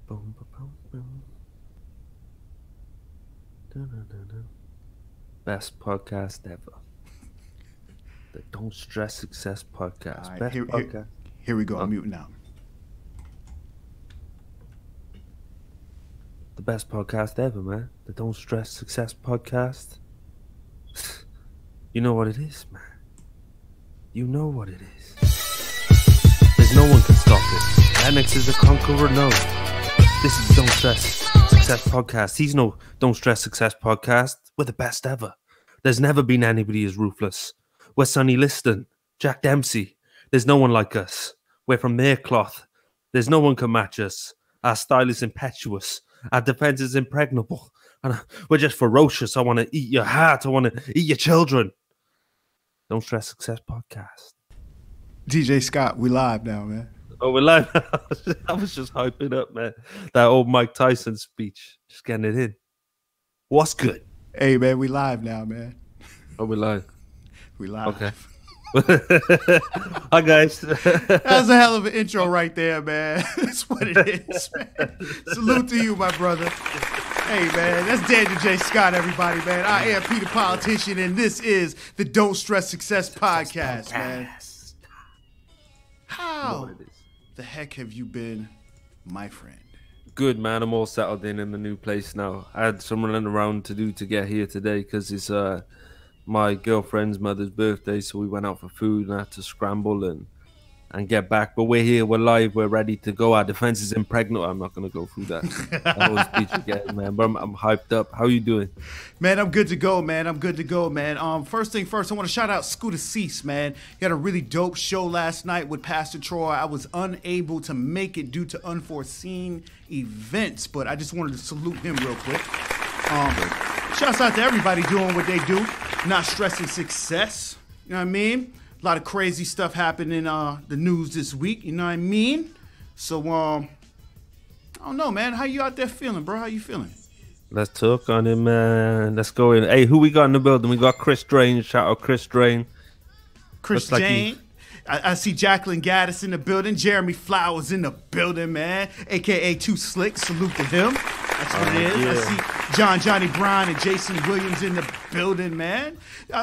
Boom, boom, boom, boom. Dun-dun-dun-dun. Best podcast ever. The Don't Stress Success podcast. All right, Best podcast. here we go. Huh? I'm muting out. The best podcast ever, man. The Don't Stress Success podcast. You know what it is, man. You know what it is. There's no one can stop it. Lennox is a conqueror, no. This is the Don't Stress Success podcast. He's no Don't Stress Success podcast. We're the best ever. There's never been anybody as ruthless. We're Sonny Liston, Jack Dempsey. There's no one like us. We're from their cloth. There's no one can match us. Our style is impetuous. Our defense is impregnable. And we're just ferocious. I want to eat your heart. I want to eat your children. Don't Stress Success podcast. DJ Scott, we live now, man. Oh, we're live. I was just hyping up, man. That old Mike Tyson speech. Just getting it in. What's good? Hey, man, we live now, man. Oh, we're live. We live. Okay. Hi, guys. That was a hell of an intro right there, man. That's what it is, man. Salute to you, my brother. Hey, man, that's Daniel J. Scott, everybody, man. I am PThePolitician, and this is the Don't Stress Success podcast, man. How the heck have you been, my friend? Good, man. I'm all settled in the new place now. I had some running around to do to get here today because it's my girlfriend's mother's birthday, so we went out for food and I had to scramble and get back. But we're here, we're live, we're ready to go. Our defense is impregnable. I'm not going to go through that whole speech again, man. But I'm hyped up. How you doing? Man, I'm good to go, man. I'm good to go, man. First thing first, I want to shout out Scooter Cease, man. He had a really dope show last night with Pastor Troy. I was unable to make it due to unforeseen events, but I just wanted to salute him real quick. Shouts out to everybody doing what they do, not stressing success. You know what I mean? A lot of crazy stuff happened in the news this week. You know what I mean? So, I don't know, man. How you out there feeling, bro? How you feeling? Let's talk on it, man. Let's go in. Hey, who we got in the building? We got Chris Drain. Shout out Chris Drain. Chris Jane. I see Jacqueline Gaddis in the building. Jeremy Flowers in the building, man. AKA Too Slick. Salute to him. That's what it is. Yeah. I see Johnny Brown and Jason Williams in the building, man.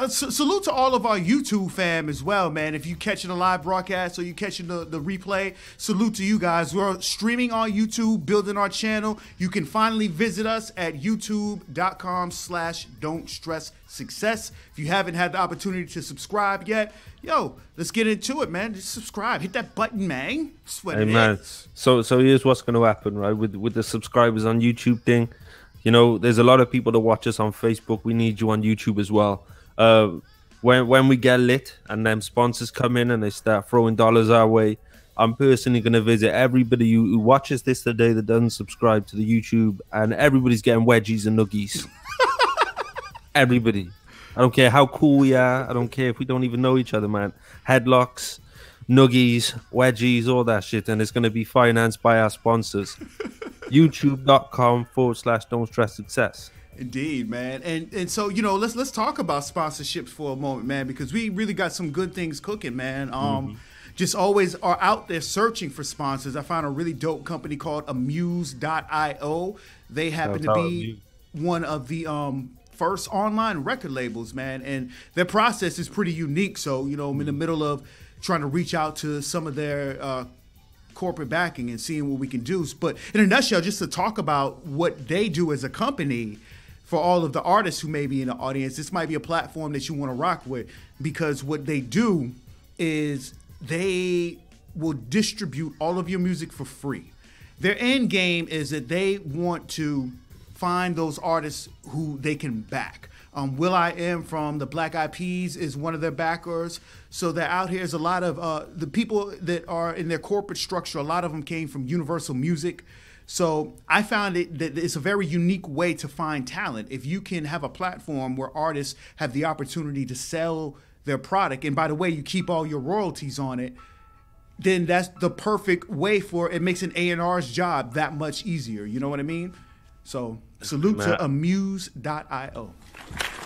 Salute to all of our YouTube fam as well, man. If you catching the live broadcast or you catching the replay, salute to you guys. We're streaming on YouTube, building our channel. You can finally visit us at youtube.com/don'tstresssuccess. If you haven't had the opportunity to subscribe yet, yo, let's get into it, man. Just subscribe. Hit that button, man. That's what it man. is. So here's what's going to happen, right? With the subscribers on YouTube thing, you know, there's a lot of people that watch us on Facebook. We need you on YouTube as well. When we get lit and them sponsors come in and they start throwing dollars our way, I'm personally going to visit everybody who watches this today that doesn't subscribe to the YouTube, and everybody's getting wedgies and nuggies. Everybody. I don't care how cool we are. I don't care if we don't even know each other, man. Headlocks, nuggies, wedgies, all that shit. And it's going to be financed by our sponsors. YouTube.com/Don't Stress Success. Indeed, man. And so, you know, let's talk about sponsorships for a moment, man, because we really got some good things cooking, man. Just always are out there searching for sponsors. I found a really dope company called Amuse.io. They happen to be one of the first online record labels, man, and their process is pretty unique. So, you know, I'm in the middle of trying to reach out to some of their corporate backing and seeing what we can do. But in a nutshell, just to talk about what they do as a company for all of the artists who may be in the audience, this might be a platform that you want to rock with, because what they do is they will distribute all of your music for free. Their end game is that they want to find those artists who they can back. will.i.am from the Black Eyed Peas is one of their backers. So they're out here. There's a lot of the people that are in their corporate structure. A lot of them came from Universal Music. So I found it that it's a very unique way to find talent. If you can have a platform where artists have the opportunity to sell their product, and by the way, you keep all your royalties on it, then that's the perfect way for it. It makes an A&R's job that much easier. You know what I mean? So salute to Amuse.io.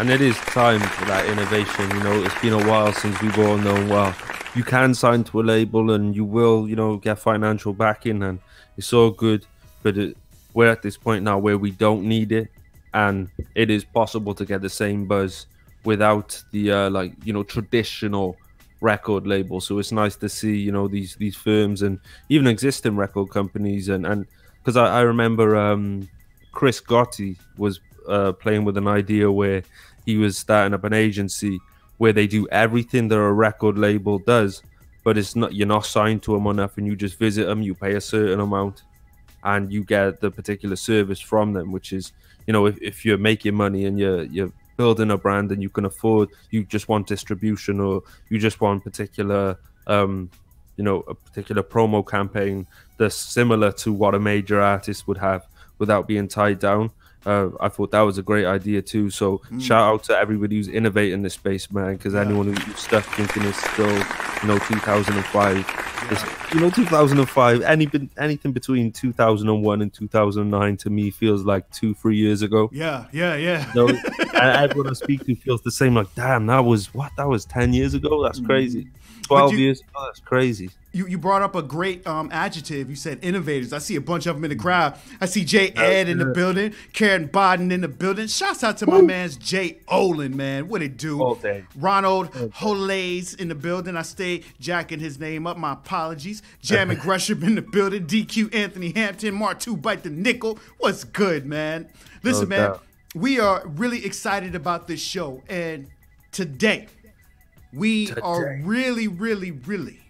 And it is time for that innovation. You know, it's been a while since we've all known, well, you can sign to a label and you will, you know, get financial backing, and it's all good. but we're at this point now where we don't need it, and it is possible to get the same buzz without the traditional record label. So it's nice to see these firms and even existing record companies, and because I remember Chris Gotti was playing with an idea where he was starting up an agency where they do everything that a record label does, but you're not signed to them or nothing. You just visit them, you pay a certain amount, and you get the particular service from them, which is, if you're making money and you're building a brand and you can afford, you just want distribution, or you just want particular a particular promo campaign that's similar to what a major artist would have without being tied down. I thought that was a great idea too. So shout out to everybody who's innovating this space, man, because anyone who's stuck thinking it's still 2005. 2005, anything between 2001 and 2009 to me feels like 2-3 years ago. Yeah. And everyone I speak to feels the same. Like, damn, that was 10 years ago. That's crazy. 12 years ago. That's crazy. You brought up a great adjective. You said innovators. I see a bunch of them in the crowd. I see Jay Ed in the building, Karen Bodden in the building. Shouts out to my man's Jay Olin, man. What it do? All day. Ronald Holays in the building. I stay jacking his name up. My apologies. Jammin' Gresham in the building. DQ Anthony Hampton. Martu Bite the Nickel. What's good, man? Listen, man. We are really excited about this show, and today we are really, really, really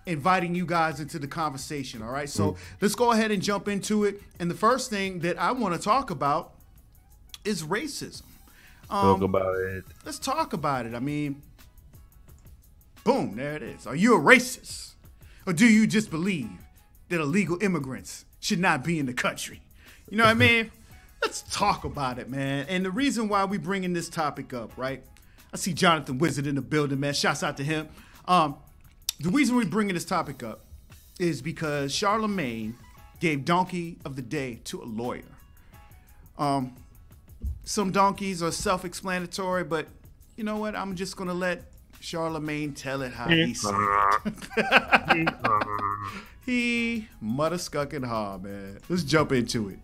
inviting you guys into the conversation, all right? So let's go ahead and jump into it. And the first thing that I want to talk about is racism. Talk about it. Let's talk about it. I mean, boom, there it is. Are you a racist? Or do you just believe that illegal immigrants should not be in the country? You know what I mean? Let's talk about it, man. And the reason why we bringing this topic up, right? I see Jonathan Wizard in the building, man. Shouts out to him. The reason we're bringing this topic up is because Charlemagne gave Donkey of the Day to a lawyer. Some donkeys are self-explanatory, but you know what? I'm just going to let Charlemagne tell it how he said it. He mother-scucking hard, man. Let's jump into it.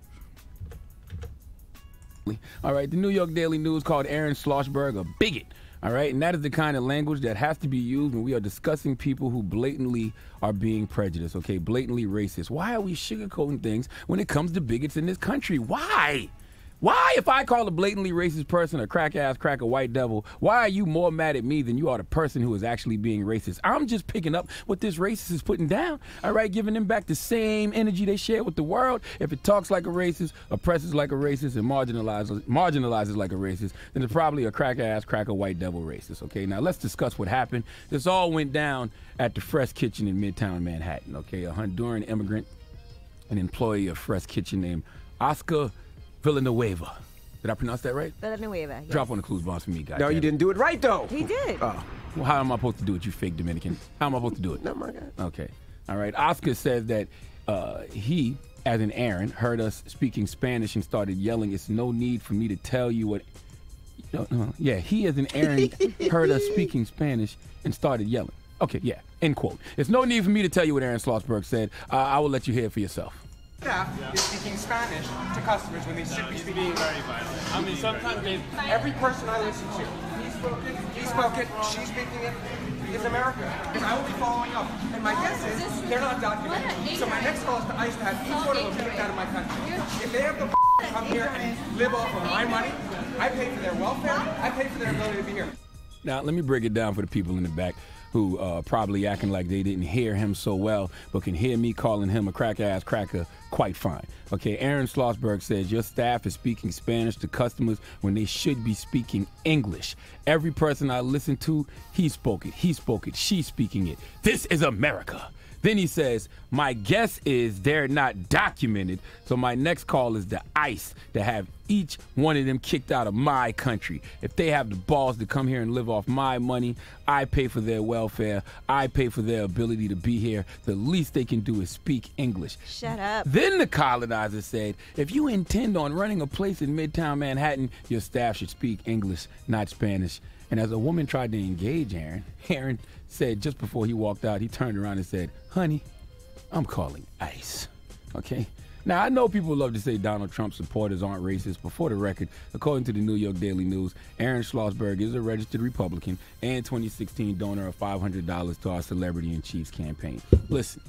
All right, the New York Daily News called Aaron Schlossberg a bigot. All right, and that is the kind of language that has to be used when we are discussing people who blatantly are being prejudiced, okay, blatantly racist. Why are we sugarcoating things when it comes to bigots in this country? Why? Why, if I call a blatantly racist person a crack-ass, crack a white devil, why are you more mad at me than you are the person who is actually being racist? I'm just picking up what this racist is putting down, all right, giving them back the same energy they share with the world. If it talks like a racist, oppresses like a racist, and marginalizes like a racist, then it's probably a crack-ass, crack a white devil racist, okay? Now, let's discuss what happened. This all went down at the Fresh Kitchen in Midtown Manhattan, okay? A Honduran immigrant, an employee of Fresh Kitchen named Oscar Villanueva. Did I pronounce that right? Villanueva, yes. Drop on the clues bombs for me, guys. No, you didn't do it right, though. He did. Oh. Well, how am I supposed to do it, you fake Dominican? How am I supposed to do it? No, my God. Okay. All right. Oscar says that he, as in Aaron, heard us speaking Spanish and started yelling, "It's no need for me to tell you what..." Yeah, he, as in Aaron, heard us speaking Spanish and started yelling. Okay, yeah, end quote. "It's no need for me to tell you what Aaron Schlossberg said. I will let you hear it for yourself." Staff is speaking Spanish to customers when they should be speaking very violent. I mean, sometimes every person I listen to, he's spoken, she's speaking it, is America. And I will be following up. And my guess is they're not documented. So my next call is to ICE to have each one of them kicked out of my country. If they have the to come here and live off of my money, I pay for their welfare, I pay for their ability to be here. Now, let me break it down for the people in the back who probably acting like they didn't hear him so well, but can hear me calling him a crack-ass cracker quite fine. Okay, Aaron Schlossberg says your staff is speaking Spanish to customers when they should be speaking English. Every person I listen to, he spoke it, she's speaking it. This is America. Then he says, my guess is they're not documented, so my next call is to ICE to have each one of them kicked out of my country. If they have the balls to come here and live off my money, I pay for their welfare, I pay for their ability to be here, the least they can do is speak English. Shut up. Then the colonizer said, if you intend on running a place in Midtown Manhattan, your staff should speak English, not Spanish. And as a woman tried to engage Aaron said just before he walked out, he turned around and said, honey, I'm calling ICE, okay? Now, I know people love to say Donald Trump supporters aren't racist, but for the record, according to the New York Daily News, Aaron Schlossberg is a registered Republican and 2016 donor of $500 to our Celebrity in Chiefs campaign. Listen,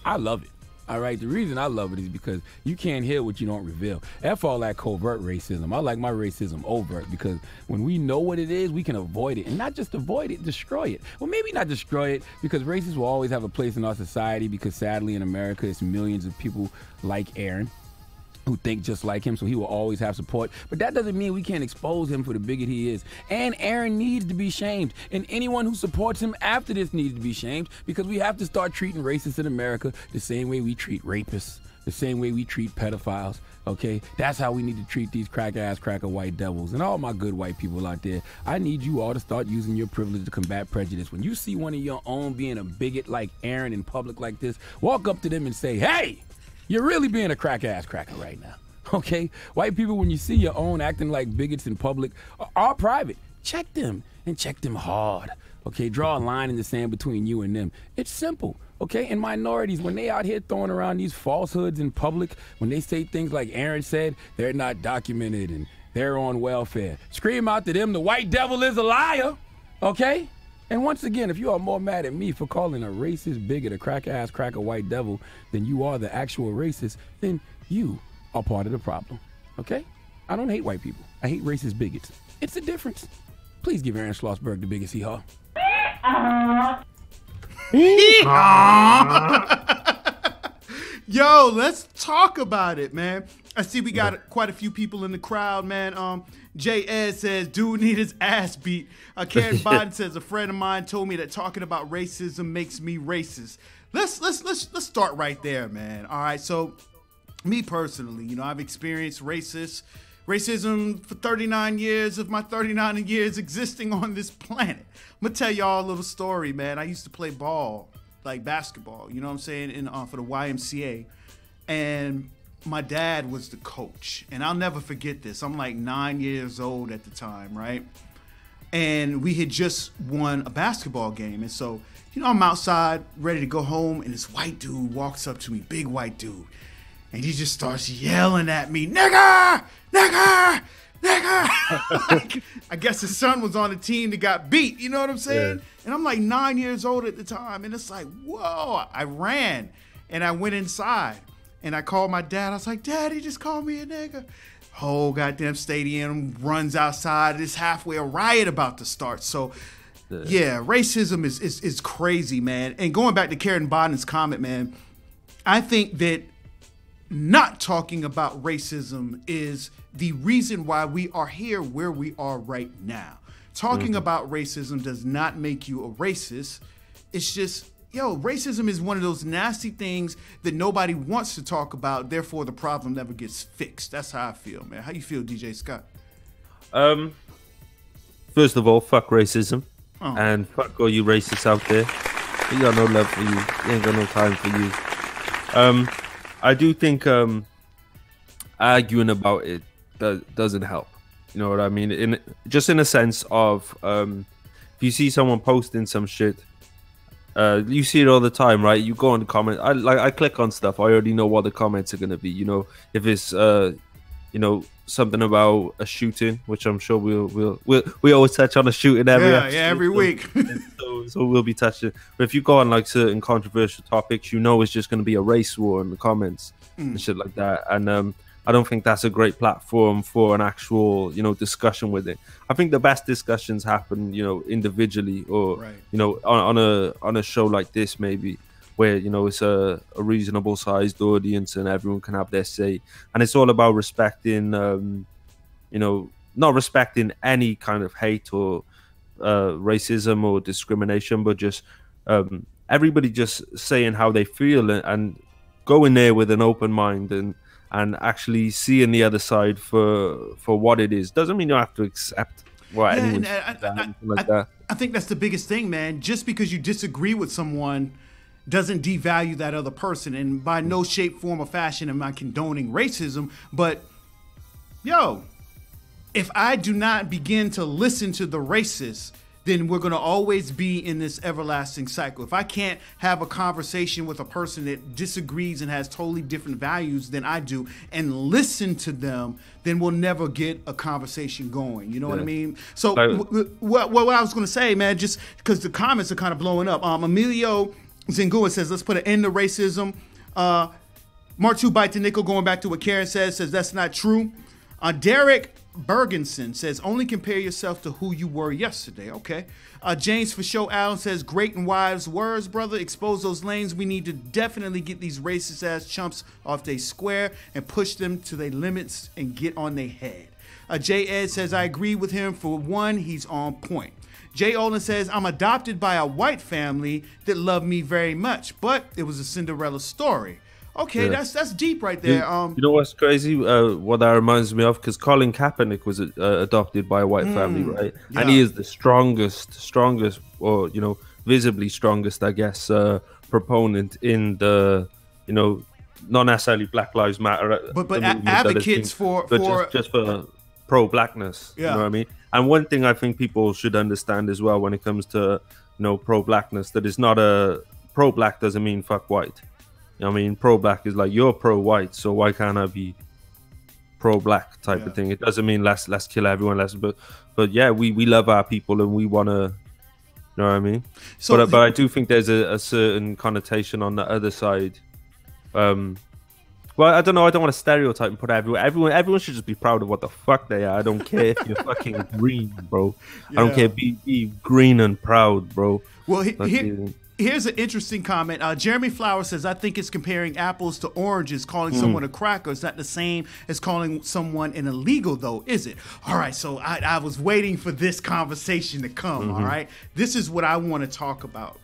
I love it. All right, the reason I love it is because you can't hear what you don't reveal. F all that covert racism. I like my racism overt because when we know what it is, we can avoid it. And not just avoid it, destroy it. Well, maybe not destroy it because racists will always have a place in our society because sadly in America, it's millions of people like Aaron who think just like him, so he will always have support. But that doesn't mean we can't expose him for the bigot he is. And Aaron needs to be shamed. And anyone who supports him after this needs to be shamed because we have to start treating racists in America the same way we treat rapists, the same way we treat pedophiles, okay? That's how we need to treat these cracker-ass, cracker-white devils. And all my good white people out there, I need you all to start using your privilege to combat prejudice. When you see one of your own being a bigot like Aaron in public like this, walk up to them and say, hey, you're really being a cracker-ass cracker right now, okay? White people, when you see your own acting like bigots in public or private, check them and check them hard, okay? Draw a line in the sand between you and them. It's simple, okay? And minorities, when they out here throwing around these falsehoods in public, when they say things like Aaron said, they're not documented and they're on welfare, scream out to them, the white devil is a liar, okay? And once again, if you are more mad at me for calling a racist bigot a cracker-ass cracker white devil than you are the actual racist, then you are part of the problem, okay? I don't hate white people. I hate racist bigots. It's a difference. Please give Aaron Schlossberg the biggest hee-haw. Yo, let's talk about it, man. I see we got quite a few people in the crowd, man. J. Ed says, dude need his ass beat. Karen Biden says, a friend of mine told me that talking about racism makes me racist. Let's start right there, man. All right, so me personally, you know, I've experienced racism for 39 years of my 39 years existing on this planet. I'm gonna tell y'all a little story, man. I used to play ball, like basketball, you know what I'm saying, for the YMCA. And my dad was the coach. And I'll never forget this. I'm like 9 years old at the time, right? And we had just won a basketball game. And so, you know, I'm outside ready to go home. And this white dude walks up to me, big white dude. And he just starts yelling at me, nigger, nigger, nigger. Like, I guess his son was on the team that got beat. You know what I'm saying? Yeah. And I'm like 9 years old at the time. And it's like, whoa. I ran and I went inside. And I called my dad. I was like, Dad, he just called me a nigga. Whole goddamn stadium runs outside. It's halfway a riot about to start. So, yeah, racism is crazy, man. And going back to Karen Biden's comment, man, I think that not talking about racism is the reason why we are here where we are right now. Talking about racism does not make you a racist. It's just, yo, racism is one of those nasty things that nobody wants to talk about. Therefore, the problem never gets fixed. That's how I feel, man. How you feel, DJ Scott? First of all, fuck racism. And fuck all you racists out there. We got no love for you. We ain't got no time for you. I do think arguing about it doesn't help. You know what I mean? In a sense of if you see someone posting some shit, you see it all the time, right? You go on the comment. I click on stuff. I already know what the comments are gonna be. You know, if it's you know, something about a shooting, which I'm sure we always touch on a shooting every week. So we'll be touching. But if you go on like certain controversial topics, you know it's just going to be a race war in the comments and shit like that. And I don't think that's a great platform for an actual, you know, discussion with it. I think the best discussions happen, you know, individually or you know, on a show like this maybe, where, you know, it's a reasonable sized audience and everyone can have their say. And it's all about respecting, you know, not respecting any kind of hate or racism or discrimination, but just everybody just saying how they feel and go in there with an open mind and actually seeing the other side for what it is. Doesn't mean you have to accept what anyone like that. I think that's the biggest thing, man. Just because you disagree with someone doesn't devalue that other person. And by no shape, form, or fashion am I condoning racism. But, yo, if I do not begin to listen to the racist, then we're going to always be in this everlasting cycle. If I can't have a conversation with a person that disagrees and has totally different values than I do and listen to them, then we'll never get a conversation going. You know what I mean? So what I was going to say, man, just because the comments are kind of blowing up. Emilio Zingua says, let's put an end to racism. Martu Bite the Nickel, going back to what Karen says that's not true. Derek Bergenson says, only compare yourself to who you were yesterday. Okay. James for Show Allen says, great and wise words, brother. Expose those lanes. We need to definitely get these racist ass chumps off their square and push them to their limits and get on their head. J. Ed says, I agree with him. For one, he's on point. Jay Olin says, I'm adopted by a white family that loved me very much, but it was a Cinderella story. Okay, that's deep right there. You know what's crazy? What that reminds me of, because Colin Kaepernick was adopted by a white family, right? Yeah. And he is the strongest, or visibly strongest, I guess, proponent in the, not necessarily Black Lives Matter, but advocates for just for pro-blackness. Yeah. You know what I mean? And one thing I think people should understand as well when it comes to pro-blackness, that it's not a pro-black doesn't mean fuck white. I mean, pro-black is like, you're pro-white, so why can't I be pro-black type of thing? It doesn't mean let's kill everyone, but yeah, we love our people and we want to, you know what I mean? So, but I do think there's a certain connotation on the other side. Well, I don't know. I don't want to stereotype and put everyone should just be proud of what the fuck they are. I don't care if you're fucking green, bro. I don't care. Be green and proud, bro. Well, here's an interesting comment. Jeremy Flower says, I think it's comparing apples to oranges. Calling someone a cracker is not the same as calling someone an illegal, though, is it? All right, so I was waiting for this conversation to come, all right? This is what I want to talk about.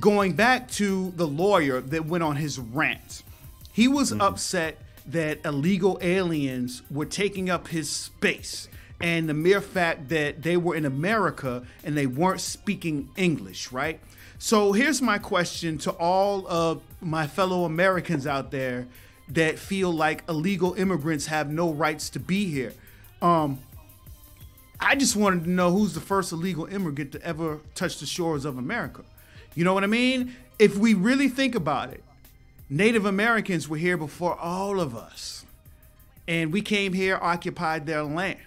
Going back to the lawyer that went on his rant, he was upset that illegal aliens were taking up his space, and the mere fact that they were in America and they weren't speaking English, right? So here's my question to all of my fellow Americans out there that feel like illegal immigrants have no rights to be here. I just wanted to know who's the first illegal immigrant to ever touch the shores of America. You know what I mean? If we really think about it, Native Americans were here before all of us. And we came here, occupied their land.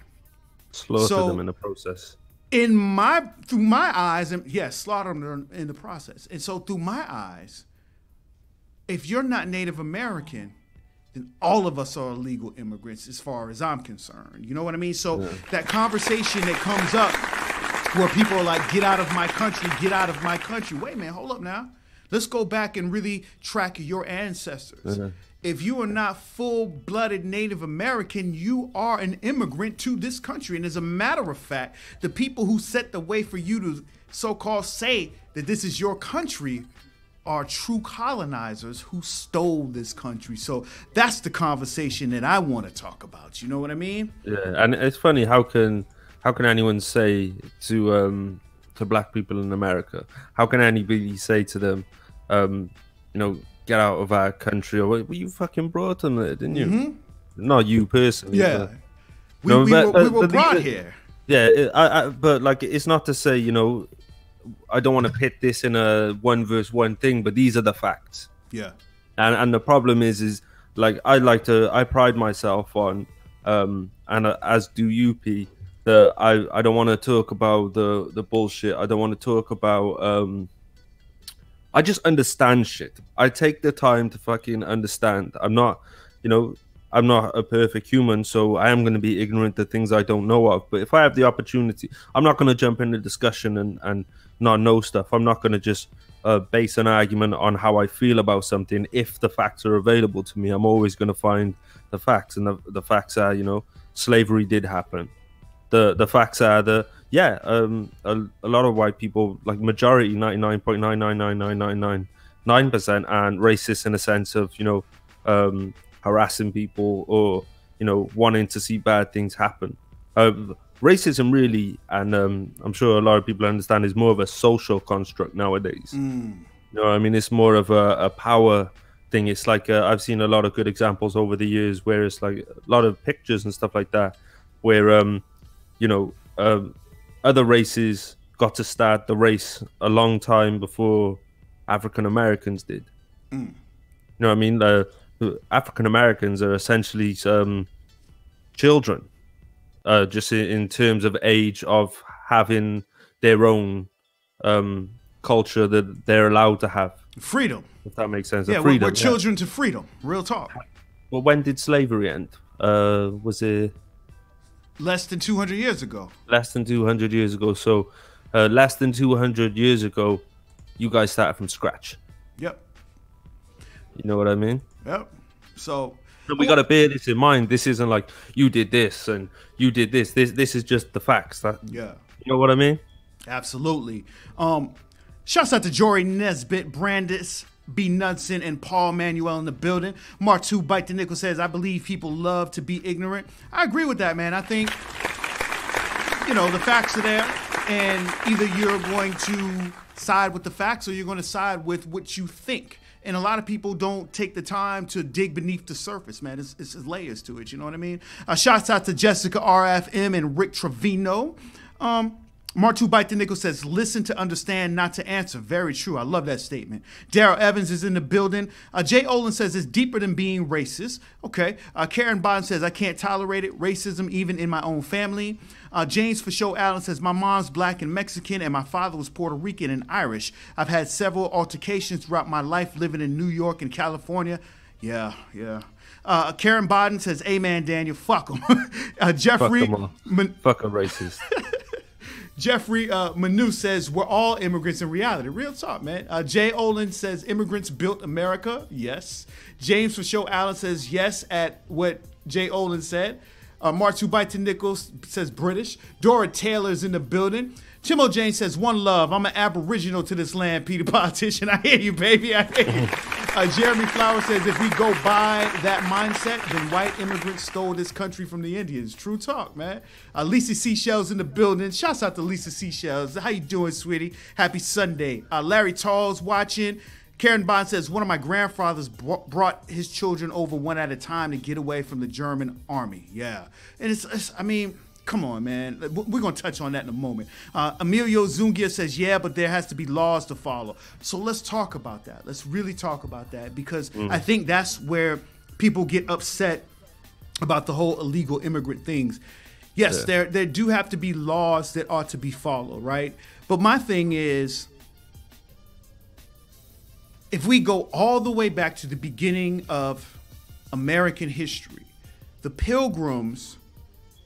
Slaughtered them in the process. Through my eyes, and yes, slaughter them in the process. And so through my eyes, if you're not Native American, then all of us are illegal immigrants as far as I'm concerned. You know what I mean? So that conversation that comes up where people are like, get out of my country, get out of my country. Wait, man, hold up now. Let's go back and really track your ancestors. If you are not full-blooded Native American, you are an immigrant to this country. And as a matter of fact, the people who set the way for you to so-called say that this is your country are true colonizers who stole this country. So that's the conversation that I want to talk about. You know what I mean? Yeah, and it's funny, how can anyone say to black people in America, how can anybody say to them, get out of our country, or well, you fucking brought them there, didn't you? Not you personally. Yeah, we were brought here. Yeah, but like, it's not to say, I don't want to pit this in a 1-versus-1 thing, but these are the facts. Yeah, and the problem is like, I pride myself on, and as do you, P, that I don't want to talk about the bullshit. I don't want to talk about I just understand shit. I take the time to fucking understand. I'm not a perfect human, so I am going to be ignorant to things I don't know of. But if I have the opportunity, I'm not going to jump into discussion and not know stuff. I'm not going to just base an argument on how I feel about something. If the facts are available to me, I'm always going to find the facts. And the facts are, slavery did happen. The facts are a lot of white people, like majority, 99.999999% and racist in a sense of, harassing people or, wanting to see bad things happen. Racism really, and I'm sure a lot of people understand, is more of a social construct nowadays. You know what I mean? It's more of a power thing. It's like, I've seen a lot of good examples over the years where it's like a lot of pictures and stuff like that, where, other races got to start the race a long time before African Americans did. You know what I mean? African Americans are essentially children, just in terms of age of having their own culture that they're allowed to have. Freedom. If that makes sense. Yeah, freedom, we're children to freedom. Real talk. Well, when did slavery end? Was it less than 200 years ago? Less than 200 years ago. So, less than 200 years ago, you guys started from scratch. Yep. You know what I mean? Yep. So we got to bear this in mind. This isn't like you did this and you did this. This is just the facts. Yeah. You know what I mean? Absolutely. Shouts out to Jory Nesbitt, Brandis B. Knudsen, and Paul Manuel in the building. Martu Bite the Nickel says, I believe people love to be ignorant. I agree with that, man. I think, the facts are there, and either you're going to side with the facts or you're going to side with what you think. And a lot of people don't take the time to dig beneath the surface, man. It's layers to it, you know what I mean? Shouts out to Jessica RFM and Rick Trevino. Martu Bite the Nickel says, listen to understand, not to answer. Very true. I love that statement. Daryl Evans is in the building. Jay Olin says, it's deeper than being racist. Okay. Karen Bond says, I can't tolerate it. Racism, even in my own family. James For Show Allen says, my mom's black and Mexican, and my father was Puerto Rican and Irish. I've had several altercations throughout my life living in New York and California. Yeah. Karen Biden says, amen, Daniel. Fuck them. Jeffrey. Fuck a racist. Jeffrey Manu says, we're all immigrants in reality. Real talk, man. Jay Olin says, immigrants built America. Yes. James For Show Allen says, yes, at what Jay Olin said. Martu Bite Nichols says, British. Dora Taylor's in the building. Chimo Jane says, one love. I'm an aboriginal to this land, PThePolitician. I hear you, baby. I hear you. Jeremy Flower says, if we go by that mindset, then white immigrants stole this country from the Indians. True talk, man. Lisa Seashells in the building. Shouts out to Lisa Seashells. How you doing, sweetie? Happy Sunday. Larry Tall's watching. Karen Bond says, one of my grandfathers brought his children over one at a time to get away from the German army. Yeah. And I mean, come on, man. We're going to touch on that in a moment. Emilio Zungia says, yeah, but there has to be laws to follow. So let's talk about that. Let's really talk about that, because I think that's where people get upset about the whole illegal immigrant things. Yes, there do have to be laws that ought to be followed, right? But my thing is, if we go all the way back to the beginning of American history, the Pilgrims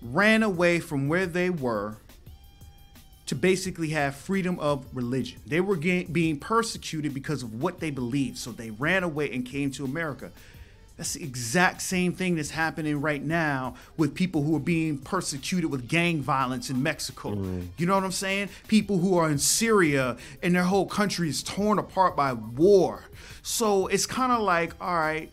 ran away from where they were to basically have freedom of religion. They were being persecuted because of what they believed, so they ran away and came to America. That's the exact same thing that's happening right now with people who are being persecuted with gang violence in Mexico. You know what I'm saying? People who are in Syria and their whole country is torn apart by war. So it's kind of like, all right,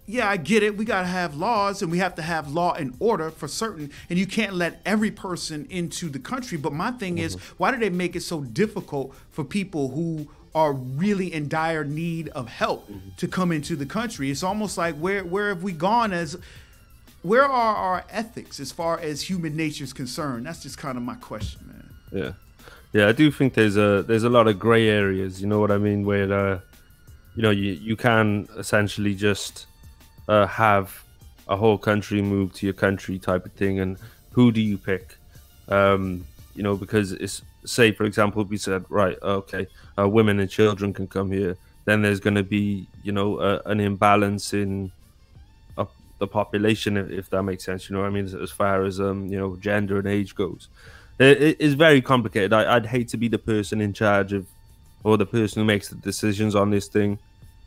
yeah, I get it. We got to have laws, and we have to have law and order for certain. And you can't let every person into the country. But my thing is, why do they make it so difficult for people who are really in dire need of help to come into the country? It's almost like, where have we gone where are our ethics as far as human nature is concerned? That's just kind of my question, man. Yeah, I do think there's a lot of gray areas, you know what I mean, where you can essentially just have a whole country move to your country type of thing, and who do you pick? Because it's, say for example, we said, right, okay, women and children can come here, then there's going to be an imbalance in the population, if that makes sense, you know what I mean, as far as gender and age goes. It is very complicated. I'd hate to be the person in charge of, or the person who makes the decisions on this thing,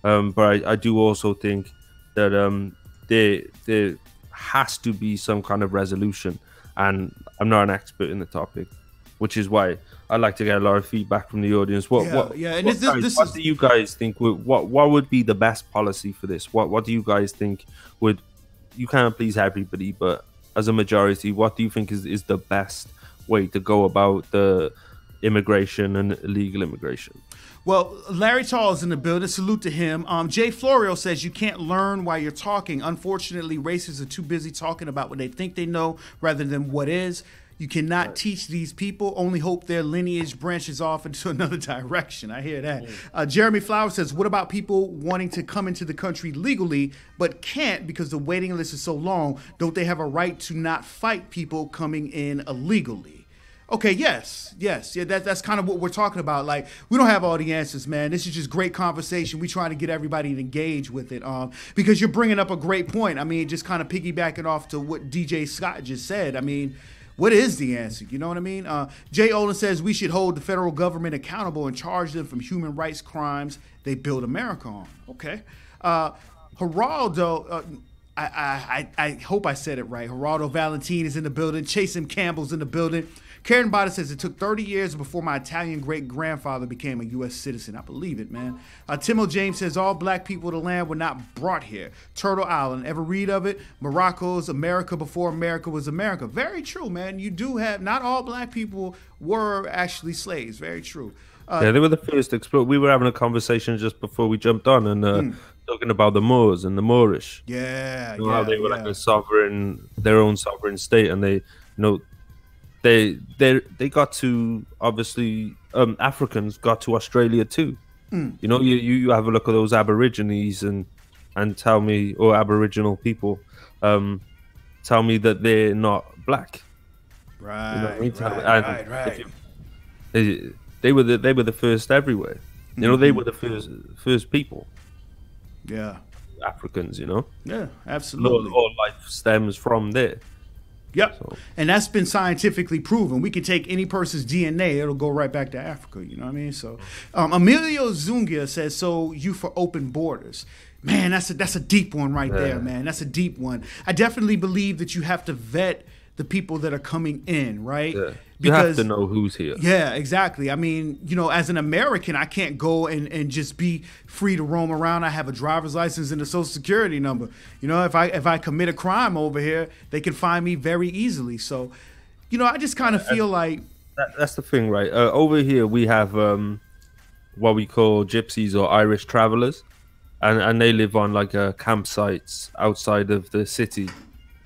but I do also think that there has to be some kind of resolution, and I'm not an expert in the topic, which is why I'd like to get a lot of feedback from the audience. What do you guys think? What would be the best policy for this? What do you guys think would? You can't please everybody, but as a majority, what do you think is the best way to go about the immigration and illegal immigration? Well, Larry Tall is in the building. Salute to him. Jay Florio says you can't learn while you're talking. Unfortunately, racists are too busy talking about what they think they know rather than what is. You cannot teach these people, only hope their lineage branches off into another direction. I hear that. Jeremy Flowers says, what about people wanting to come into the country legally but can't because the waiting list is so long? Don't they have a right to not fight people coming in illegally? Okay, yes. Yeah, that's kind of what we're talking about. Like, we don't have all the answers, man. This is just great conversation. We trying to get everybody to engage with it because you're bringing up a great point. I mean, just kind of piggybacking off to what DJ Scott just said. I mean, what is the answer? You know what I mean? Jay Olin says we should hold the federal government accountable and charge them from human rights crimes they build America on. Okay. Geraldo, I hope I said it right. Geraldo Valentin is in the building. Chasen Campbell's in the building. Karen Bada says it took 30 years before my Italian great-grandfather became a U.S. citizen. I believe it, man. Timo James says all black people of the land were not brought here. Turtle Island, ever read of it? Morocco's America before America was America. Very true, man. You do have, not all black people were actually slaves. Very true. Yeah, they were the first explorers. We were having a conversation just before we jumped on and talking about the Moors and the Moorish. Yeah, how they were like their own sovereign state, and they, they got to, obviously, Africans got to Australia too. You have a look at those Aborigines and tell me, or Aboriginal people, tell me that they're not black. Right, right. They were the first everywhere. They were the first people. Yeah. Africans, Yeah, absolutely. All life stems from there. Yep. So. And that's been scientifically proven. We can take any person's DNA, it'll go right back to Africa. You know what I mean? So Emilio Zungia says, so you for open borders. Man, that's a deep one right there, man. That's a deep one. I definitely believe that you have to vet the people that are coming in, right? Yeah. You have to know who's here. Yeah, exactly. I mean, as an American, I can't go and just be free to roam around. I have a driver's license and a social security number. If I commit a crime over here, they can find me very easily. So, I just kind of feel like... That's the thing, right? Over here, we have what we call gypsies or Irish travelers. And they live on campsites outside of the city.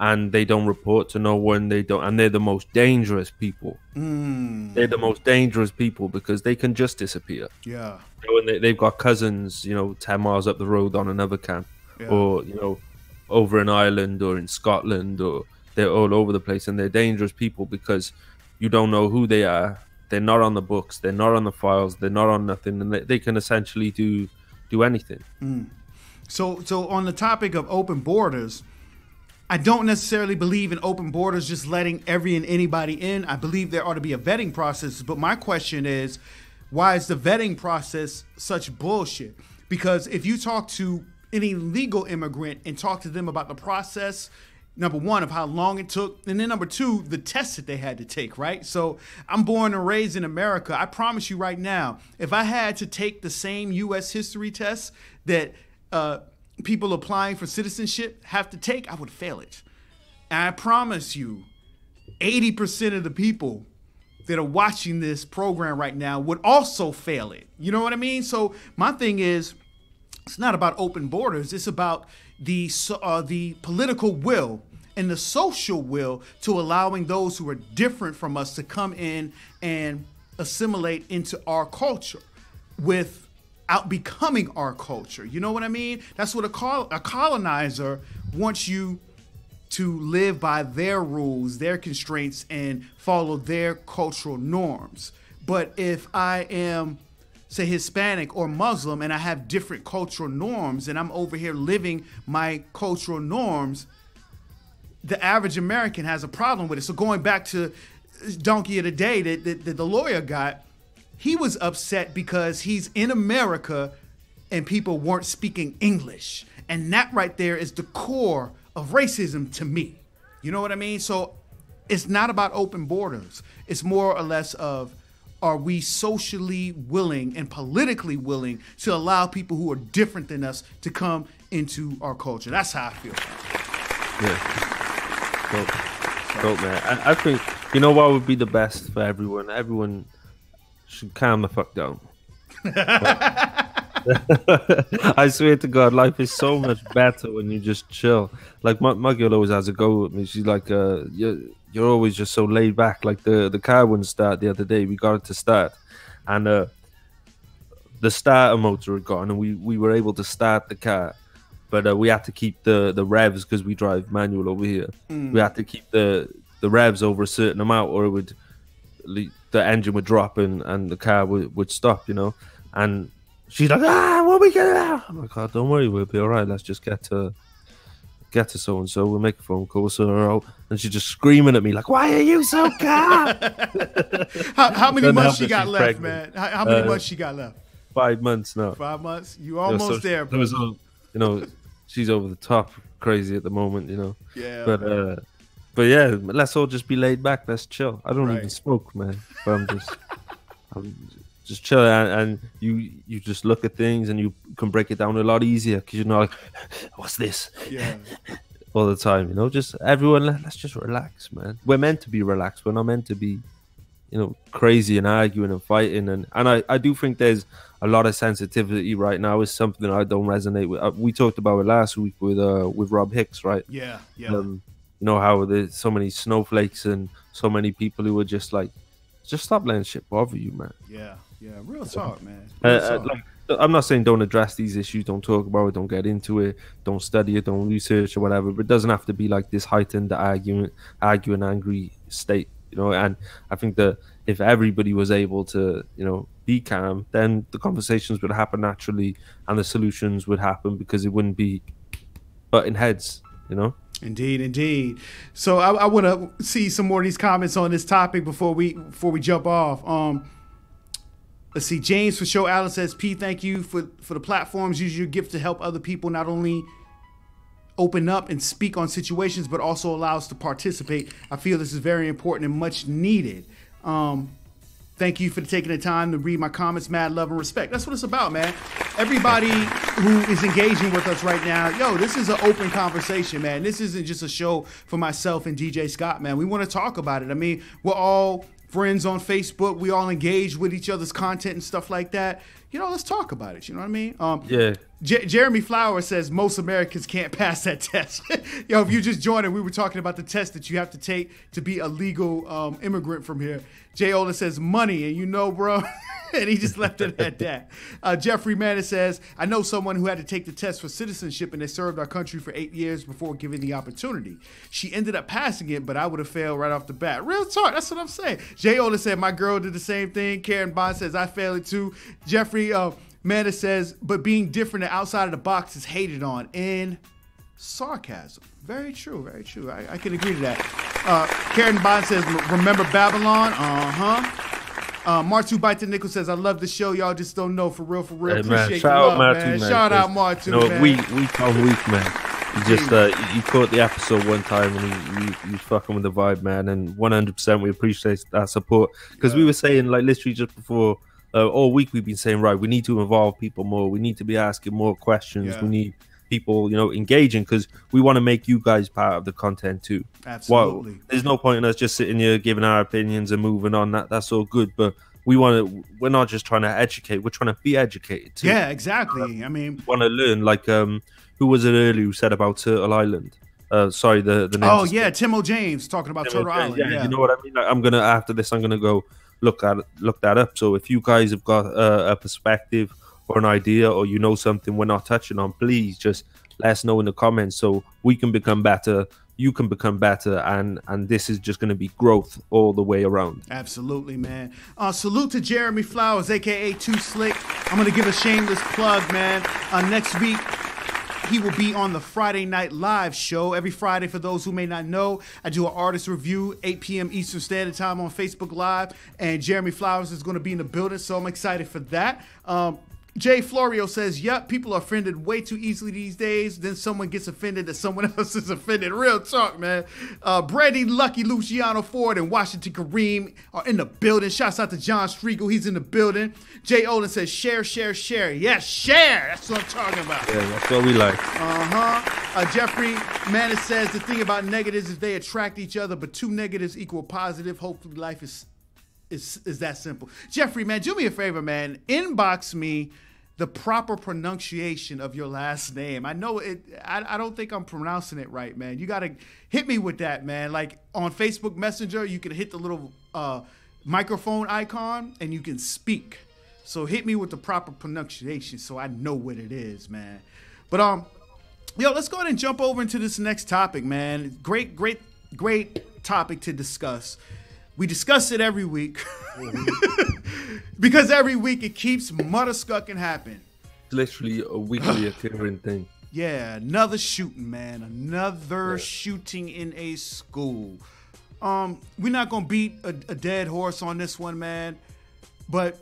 And they don't report to no one. And they're the most dangerous people. They're the most dangerous people because they can just disappear. Yeah. And they've got cousins, 10 miles up the road on another camp, or over an island or in Scotland, or they're all over the place, and they're dangerous people because you don't know who they are. They're not on the books. They're not on the files. They're not on nothing, and they can essentially do anything. So on the topic of open borders, I don't necessarily believe in open borders just letting every and anybody in. I believe there ought to be a vetting process. But my question is, why is the vetting process such bullshit? Because if you talk to any legal immigrant and talk to them about the process, number one, of how long it took, and then number two, the tests that they had to take, right? So I'm born and raised in America. I promise you right now, if I had to take the same U.S. history tests that people applying for citizenship have to take, I would fail it. And I promise you, 80% of the people that are watching this program right now would also fail it. You know what I mean? So my thing is, it's not about open borders. It's about the political will and the social will to allowing those who are different from us to come in and assimilate into our culture without becoming our culture. You know what I mean? That's what a colonizer wants you to live by their rules, their constraints, and follow their cultural norms. But if I am, say, Hispanic or Muslim, and I have different cultural norms, and I'm over here living my cultural norms, the average American has a problem with it. So going back to Donkey of the Day that the lawyer got, he was upset because he's in America and people weren't speaking English. And that right there is the core of racism to me. You know what I mean? So it's not about open borders. It's more or less of, are we socially willing and politically willing to allow people who are different than us to come into our culture? That's how I feel. Yeah. Dope, man. I think, what would be the best for everyone? Everyone should calm the fuck down. I swear to God, life is so much better when you just chill. Like my girl always has a go with me. She's like, you're always just so laid back. Like the car wouldn't start the other day. We got it to start, and the starter motor had gone, and we were able to start the car, but we had to keep the revs because we drive manual over here. We had to keep the revs over a certain amount, or it would the engine would drop and the car would stop, you know. And she's like, what are we gonna do? I'm like, oh, don't worry, we'll be all right. Let's just get to so and so. We'll make a phone call, sort her out. And she's just screaming at me like, why are you so calm? How many months she got left, pregnant. Man? How many months she got left? 5 months now. 5 months? You almost there, bro. You know, she's over the top crazy at the moment, you know. Yeah. But yeah, let's all just be laid back. Let's chill. I don't even smoke, man. But I'm just chill, and you just look at things and you can break it down a lot easier because you're not like, what's this? Yeah. All the time, you know. Just everyone, let's just relax, man. We're meant to be relaxed. We're not meant to be, you know, crazy and arguing and fighting. And I do think there's a lot of sensitivity right now. Is something I don't resonate with. We talked about it last week with Rob Hicks, right? Yeah. You know how there's so many snowflakes and so many people who are just like, just stop letting shit bother you, man. Yeah. Real talk, man. Real talk. Like, I'm not saying don't address these issues, don't talk about it, don't get into it, don't study it, don't research or whatever. But it doesn't have to be like this heightened arguing, angry state, you know. And I think that if everybody was able to, you know, be calm, then the conversations would happen naturally and the solutions would happen because it wouldn't be butting heads, you know. Indeed. So I want to see some more of these comments on this topic before we jump off. Let's see. James for Show Allen says, P, thank you for the platforms. Use your gift to help other people not only open up and speak on situations, but also allow us to participate. I feel this is very important and much needed. Thank you for taking the time to read my comments. Mad love and respect. That's what it's about, man. Everybody who is engaging with us right now, yo, this is an open conversation, man. This isn't just a show for myself and DJ Scott, man. We want to talk about it. I mean, we're all friends on Facebook. We all engage with each other's content and stuff like that. You know, let's talk about it. You know what I mean? Yeah. Jeremy Flower says most Americans can't pass that test. Yo, if you just joined it, we were talking about the test that you have to take to be a legal immigrant from here. Jay Ola says money, and you know, bro. And he just left it at that. Jeffrey Manning says, I know someone who had to take the test for citizenship and they served our country for 8 years before given the opportunity. She ended up passing it, but I would have failed right off the bat. Real talk, that's what I'm saying. Jay Ola said, my girl did the same thing. Karen Bond says, I failed it too. Jeffrey Manda says, but being different and outside of the box is hated on in sarcasm. Very true, very true. I can agree to that. Karen Bond says, remember Babylon? Martu Bite the Nickel says, I love the show. Y'all just don't know. For real. Hey, appreciate man. the love, Martu, man. Shout out Martu, you know, man. Week on week, man. You just you caught the episode one time and you fucking with the vibe, man. And 100% we appreciate that support. Because we were saying, like, literally just before, all week we've been saying, right, we need to involve people more. We need to be asking more questions. Yeah. We need people, you know, engaging because we want to make you guys part of the content too. Absolutely. Well, there's no point in us just sitting here giving our opinions and moving on. That's all good, but we're not just trying to educate, we're trying to be educated too. Yeah, exactly. I mean, want to learn, like who was it earlier who said about Turtle Island? Sorry, the name. Oh yeah, Timo James talking about Turtle Island. Yeah, you know what I mean? Like, I'm gonna, after this, I'm gonna go look that up. So if you guys have got a perspective or an idea, or you know something we're not touching on, please just let us know in the comments so we can become better, you can become better, and this is just going to be growth all the way around. Absolutely, man. Salute to Jeremy Flowers, aka Too Slick. I'm going to give a shameless plug, man. Next week, he will be on the Friday Night Live show. Every Friday, for those who may not know, I do an artist review, 8 p.m. Eastern Standard Time on Facebook Live, and Jeremy Flowers is going to be in the building, so I'm excited for that. Jay Florio says, yep, people are offended way too easily these days. Then someone gets offended that someone else is offended. Real talk, man. Brandy Lucky, Luciano Ford, and Washington Kareem are in the building. Shouts out to John Striegel. He's in the building. Jay Olin says, share. Yes, share. That's what I'm talking about. Yeah, that's what we like. Jeffrey Manis says, the thing about negatives is they attract each other, but two negatives equal positive. Hopefully life is that simple. Jeffrey, man, do me a favor, man. Inbox me the proper pronunciation of your last name. I know it. I don't think I'm pronouncing it right, man. You got to hit me with that, man. Like on Facebook Messenger, you can hit the little microphone icon and you can speak. So hit me with the proper pronunciation so I know what it is, man. But yo, let's go ahead and jump over into this next topic, man. Great topic to discuss. We discuss it every week because every week it keeps mother-scucking happening. It's literally a weekly occurring thing. Yeah, another shooting, man. Another shooting in a school. We're not gonna beat a dead horse on this one, man. But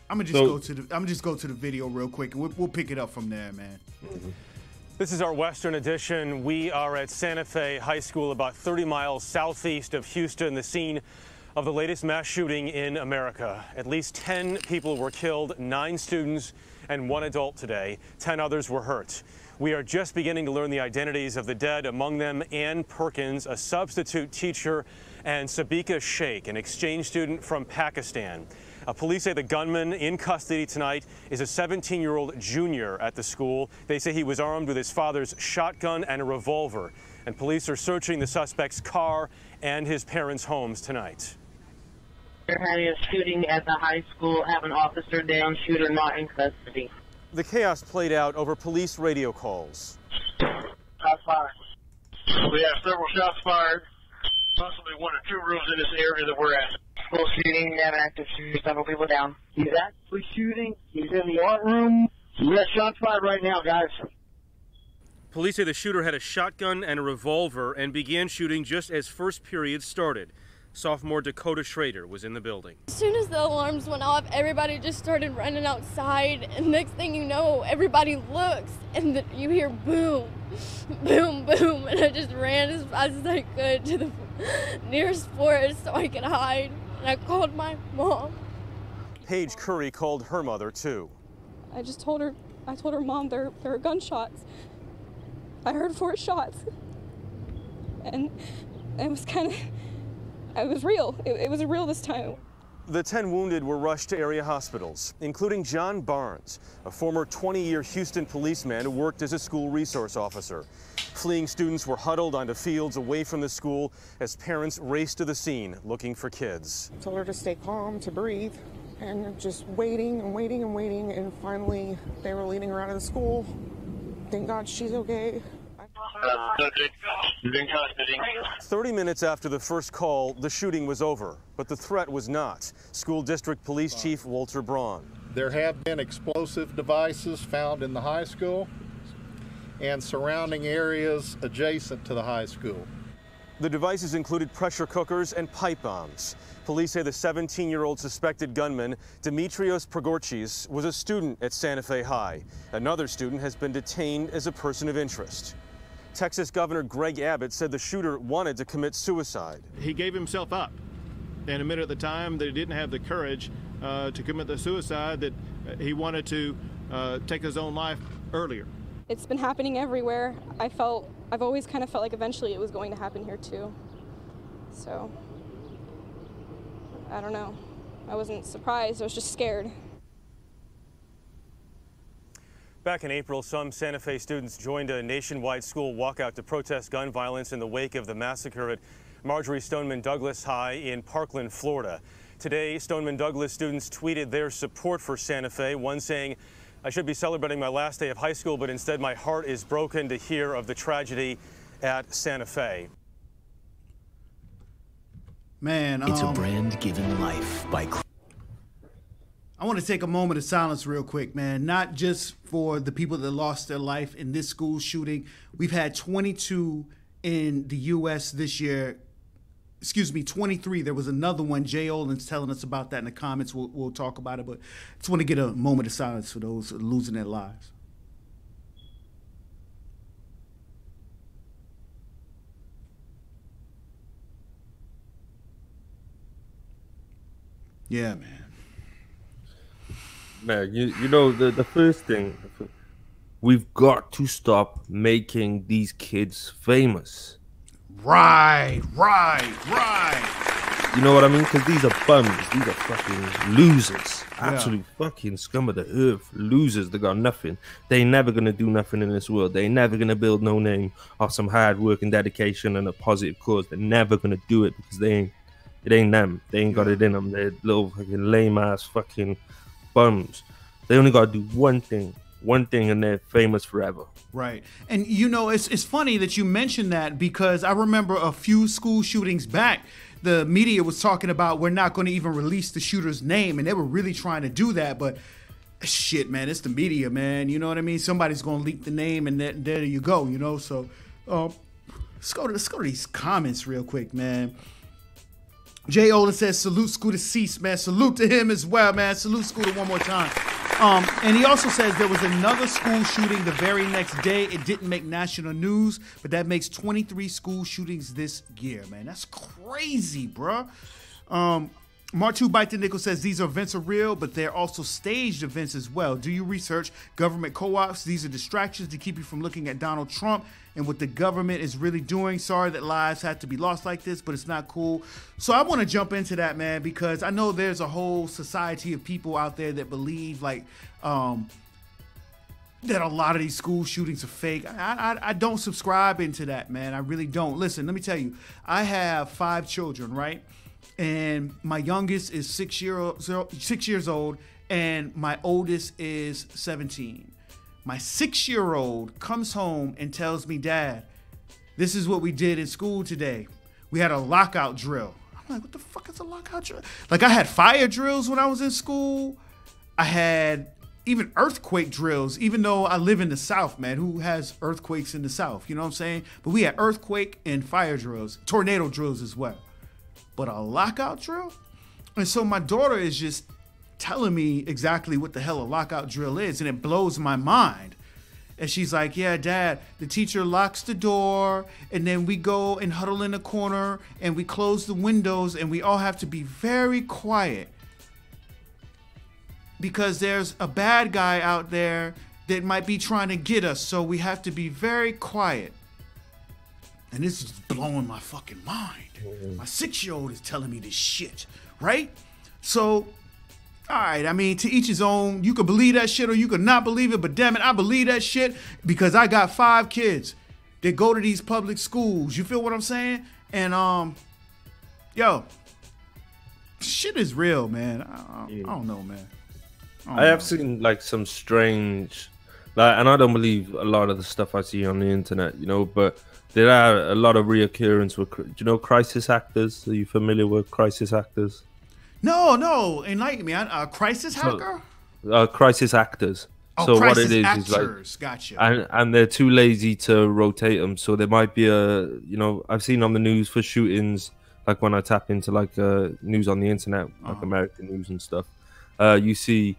I'm gonna just go to the video real quick, and we'll pick it up from there, man. This is our Western edition. We are at Santa Fe High School, about 30 miles southeast of Houston, the scene of the latest mass shooting in America. At least 10 people were killed, 9 students and 1 adult today. 10 others were hurt. We are just beginning to learn the identities of the dead, among them Ann Perkins, a substitute teacher, and Sabika Sheikh, an exchange student from Pakistan. Police say the gunman in custody tonight is a 17-year-old junior at the school. They say he was armed with his father's shotgun and a revolver. And police are searching the suspect's car and his parents' homes tonight. They're having a shooting at the high school, have an officer down, shooter not in custody. The chaos played out over police radio calls. Shots fired. We have several shots fired, possibly 1 or 2 rooms in this area that we're at. School shooting, have an active shooter, several people down. He's actually shooting. He's in the art room. We got shots fired right now, guys. Police say the shooter had a shotgun and a revolver and began shooting just as first period started. Sophomore Dakota Schrader was in the building. As soon as the alarms went off, everybody just started running outside, and next thing you know, everybody looks, and you hear boom, boom, boom, and I just ran as fast as I could to the nearest forest so I could hide, and I called my mom. Paige Curry called her mother, too. I told her, Mom, there are gunshots. I heard 4 shots, and it was it was real. It was real this time. The 10 wounded were rushed to area hospitals, including John Barnes, a former 20-year Houston policeman who worked as a school resource officer. Fleeing students were huddled onto fields away from the school as parents raced to the scene looking for kids. I told her to stay calm, to breathe, and just waiting and waiting and waiting, and finally they were leading her out of the school. Thank God she's okay. 30 minutes after the first call, the shooting was over, but the threat was not. School District Police Chief Walter Braun. There have been explosive devices found in the high school and surrounding areas adjacent to the high school. The devices included pressure cookers and pipe bombs. Police say the 17-year-old suspected gunman, Dimitrios Progorchis, was a student at Santa Fe High. Another student has been detained as a person of interest. Texas Governor Greg Abbott said the shooter wanted to commit suicide. He gave himself up and admitted at the time that he didn't have the courage to commit the suicide, that he wanted to take his own life earlier. It's been happening everywhere. I've always kind of felt like eventually it was going to happen here too. So, I don't know. I wasn't surprised, I was just scared. Back in April, some Santa Fe students joined a nationwide school walkout to protest gun violence in the wake of the massacre at Marjorie Stoneman Douglas High in Parkland, Florida. Today, Stoneman Douglas students tweeted their support for Santa Fe, one saying, "I should be celebrating my last day of high school, but instead my heart is broken to hear of the tragedy at Santa Fe." Man, it's a brand given life by... I want to take a moment of silence real quick, man. Not just for the people that lost their life in this school shooting. We've had 22 in the U.S. this year. Excuse me, 23. There was another one. Jay Olin's telling us about that in the comments. We'll talk about it. But I just want to get a moment of silence for those losing their lives. Yeah, man. Man, you know, the first thing, we've got to stop making these kids famous. Right. You know what I mean? Because these are bums. These are fucking losers. Absolute fucking scum of the earth. Losers that got nothing. They ain't never going to do nothing in this world. They ain't never going to build no name off some hard work and dedication and a positive cause. They're never going to do it because it ain't them. They ain't got it in them. They're little fucking lame-ass fucking bums. They only got to do one thing, and they're famous forever. Right. And, you know, it's funny that you mentioned that because I remember a few school shootings back, the media was talking about we're not going to even release the shooter's name, and they were really trying to do that. But shit, man, it's the media, man. You know what I mean? Somebody's going to leak the name, and there you go, you know? So let's go to these comments real quick, man. Jay Olin says, salute Scooter Cease, man. Salute to him as well, man. Salute Scooter one more time. And he also says there was another school shooting the very next day. It didn't make national news, but that makes 23 school shootings this year, man. That's crazy, bro. Martu Bite the Nickel says these events are real, but they're also staged events as well. Do you research government co-ops? These are distractions to keep you from looking at Donald Trump and what the government is really doing. Sorry that lives have to be lost like this, but it's not cool. So I want to jump into that, man, because I know there's a whole society of people out there that believe like that a lot of these school shootings are fake. I don't subscribe into that, man. I really don't. Listen, let me tell you, I have 5 children, right? And my youngest is 6 years old, and my oldest is 17. My 6-year-old comes home and tells me, Dad, this is what we did in school today. We had a lockout drill. I'm like, what the fuck is a lockout drill? Like, I had fire drills when I was in school. I had even earthquake drills, even though I live in the South, man. Who has earthquakes in the South? You know what I'm saying? But we had earthquake and fire drills, tornado drills as well. But a lockout drill? And so my daughter is just telling me exactly what the hell a lockout drill is, and it blows my mind. And she's like, yeah, Dad, the teacher locks the door, and then we go and huddle in a corner, and we close the windows, and we all have to be very quiet because there's a bad guy out there that might be trying to get us, so we have to be very quiet. And this is blowing my fucking mind. My 6-year-old is telling me this shit, right? So, all right, I mean, to each his own. You could believe that shit or you could not believe it, but damn it, I believe that shit because I got 5 kids that go to these public schools. You feel what I'm saying? And, yo, shit is real, man. I don't know, man. I have seen, like, some strange, like, and I don't believe a lot of the stuff I see on the internet, you know, but there are a lot of reoccurrence with, do you know, crisis actors? Are you familiar with crisis actors? No, enlighten me. A crisis hacker? Crisis actors. Oh, so crisis what it is actors. like, Gotcha. And they're too lazy to rotate them. So there might be you know, I've seen on the news for shootings, like when I tap into like news on the internet, like American news and stuff, you see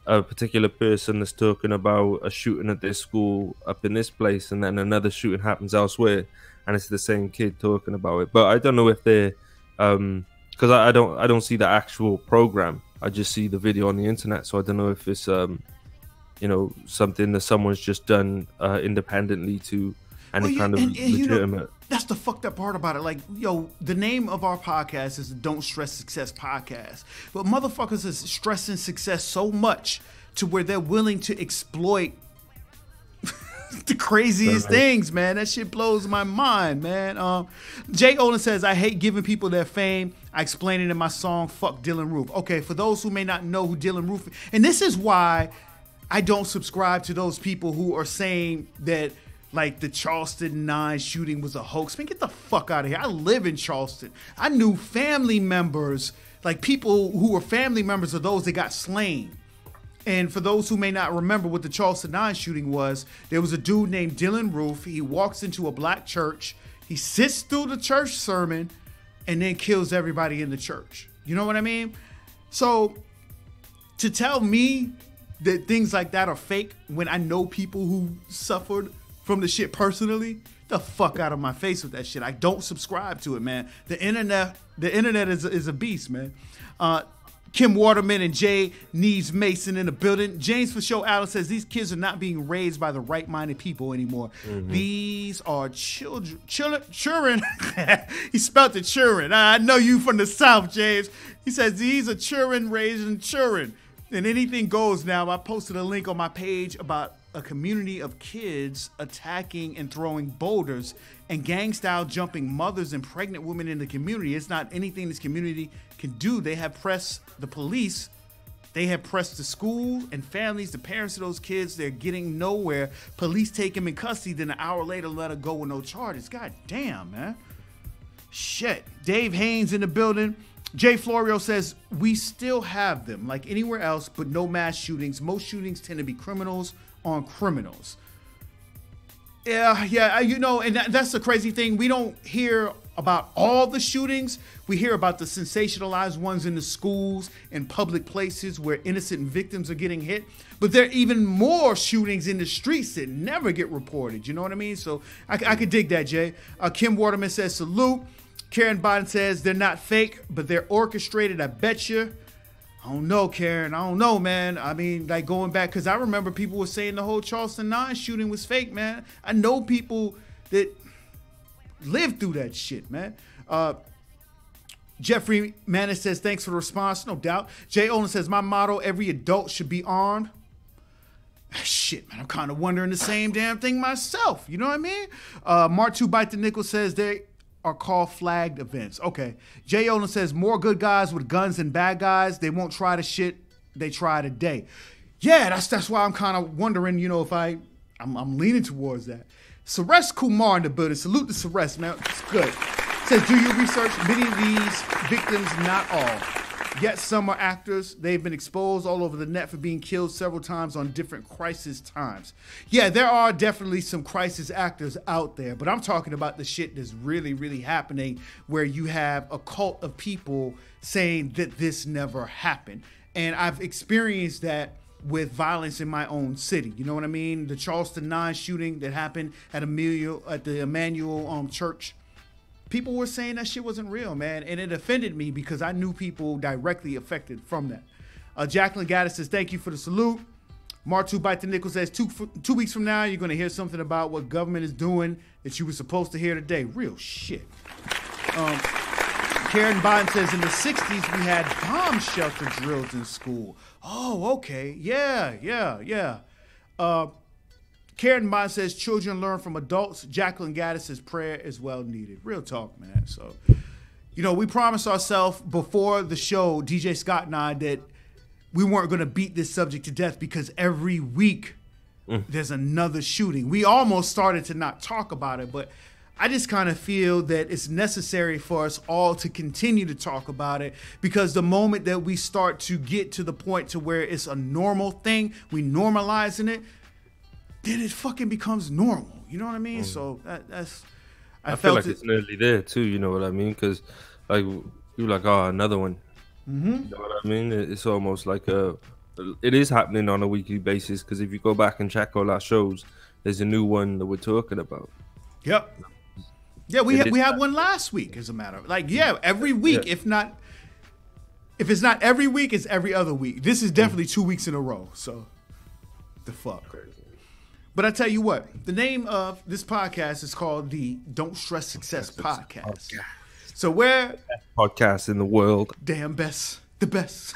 a particular person that's talking about a shooting at their school up in this place, and then another shooting happens elsewhere, and it's the same kid talking about it. But I don't know if they're because I don't see the actual program. I just see the video on the internet, so I don't know if it's you know, something that someone's just done independently to any kind of legitimate. You know, that's the fucked up part about it. Like, yo, the name of our podcast is the Don't Stress Success Podcast. But motherfuckers is stressing success so much to where they're willing to exploit the craziest things, man. That shit blows my mind, man. Jay Olin says, I hate giving people their fame. I explain it in my song, Fuck Dylan Roof. Okay, for those who may not know who Dylan Roof is, and this is why I don't subscribe to those people who are saying that, like, the Charleston 9 shooting was a hoax. Man, get the fuck out of here. I live in Charleston. I knew family members, like people who were family members of those that got slain. And for those who may not remember what the Charleston 9 shooting was, there was a dude named Dylan Roof. He walks into a black church. He sits through the church sermon and then kills everybody in the church. You know what I mean? So to tell me that things like that are fake when I know people who suffered from the shit personally, the fuck out of my face with that shit. I don't subscribe to it, man. The internet is a beast, man. Kim Waterman and Jay Neves Mason in the building. James for Show Allen says these kids are not being raised by the right-minded people anymore. These are children. He spelled it children. I know you from the South, James. He says these are children raising children. And anything goes now. I posted a link on my page about a community of kids attacking and throwing boulders and gang-style jumping mothers and pregnant women in the community. It's not anything this community can do. They have pressed the police. They have pressed the school and families, the parents of those kids. They're getting nowhere. Police take them in custody, then an hour later let her go with no charges. God damn, man. Shit. Dave Haynes in the building. Jay Florio says, we still have them like anywhere else, but no mass shootings. Most shootings tend to be criminals on criminals. Yeah, you know, and that's the crazy thing. We don't hear about all the shootings. We hear about the sensationalized ones in the schools and public places where innocent victims are getting hit. But there are even more shootings in the streets that never get reported. You know what I mean? So I could dig that, Jay. Kim Waterman says, salute. Karen Biden says they're not fake, but they're orchestrated. I bet you. I don't know, Karen. I don't know, man. I mean, like going back, because I remember people were saying the whole Charleston 9 shooting was fake, man. I know people that lived through that shit, man. Jeffrey Manis says, thanks for the response. No doubt. Jay Olin says, my motto, every adult should be armed. Shit, man, I'm kind of wondering the same damn thing myself. You know what I mean? Martu Bite the Nickel says they are called flagged events. Okay. Jay Olin says more good guys with guns than bad guys. They won't try the shit they try today. Yeah, that's why I'm kind of wondering, you know, if I'm leaning towards that. Suresh Kumar in the building. Salute to Suresh, man. It's good. Says, do your research. Many of these victims, not all. Yet some are actors. They've been exposed all over the net for being killed several times on different crisis times. Yeah, there are definitely some crisis actors out there, but I'm talking about the shit that's really, really happening where you have a cult of people saying that this never happened. And I've experienced that with violence in my own city. You know what I mean? The Charleston 9 shooting that happened at the Emmanuel Church. People were saying that shit wasn't real, man. And it offended me because I knew people directly affected from that. Jacqueline Gaddis says, thank you for the salute. Martu Bite the Nickel says, 2 weeks from now, you're going to hear something about what government is doing that you were supposed to hear today. Real shit. Karen Biden says, in the 60s, we had bomb shelter drills in school. Oh, okay. Yeah. Karen Bond says children learn from adults. Jacqueline Gaddis says prayer is well needed. Real talk, man. So, you know, we promised ourselves before the show, DJ Scott and I, that we weren't going to beat this subject to death because every week there's another shooting. We almost started to not talk about it, but I just kind of feel that it's necessary for us all to continue to talk about it because the moment that we start to get to the point to where it's a normal thing, we normalizing it, then it fucking becomes normal. You know what I mean? So that's. I feel like it's nearly there too. You know what I mean? Because like you're like, oh, another one. You know what I mean? It's almost like it is happening on a weekly basis. Because if you go back and check all our shows, there's a new one that we're talking about. Yep. Yeah, we had one last week. As a matter of every week. Yeah. If it's not every week, it's every other week. This is definitely 2 weeks in a row. So the fuck. Crazy. But I tell you what, the name of this podcast is called the Don't Stress Success Podcast. So we're podcast in the world. Damn best. The best.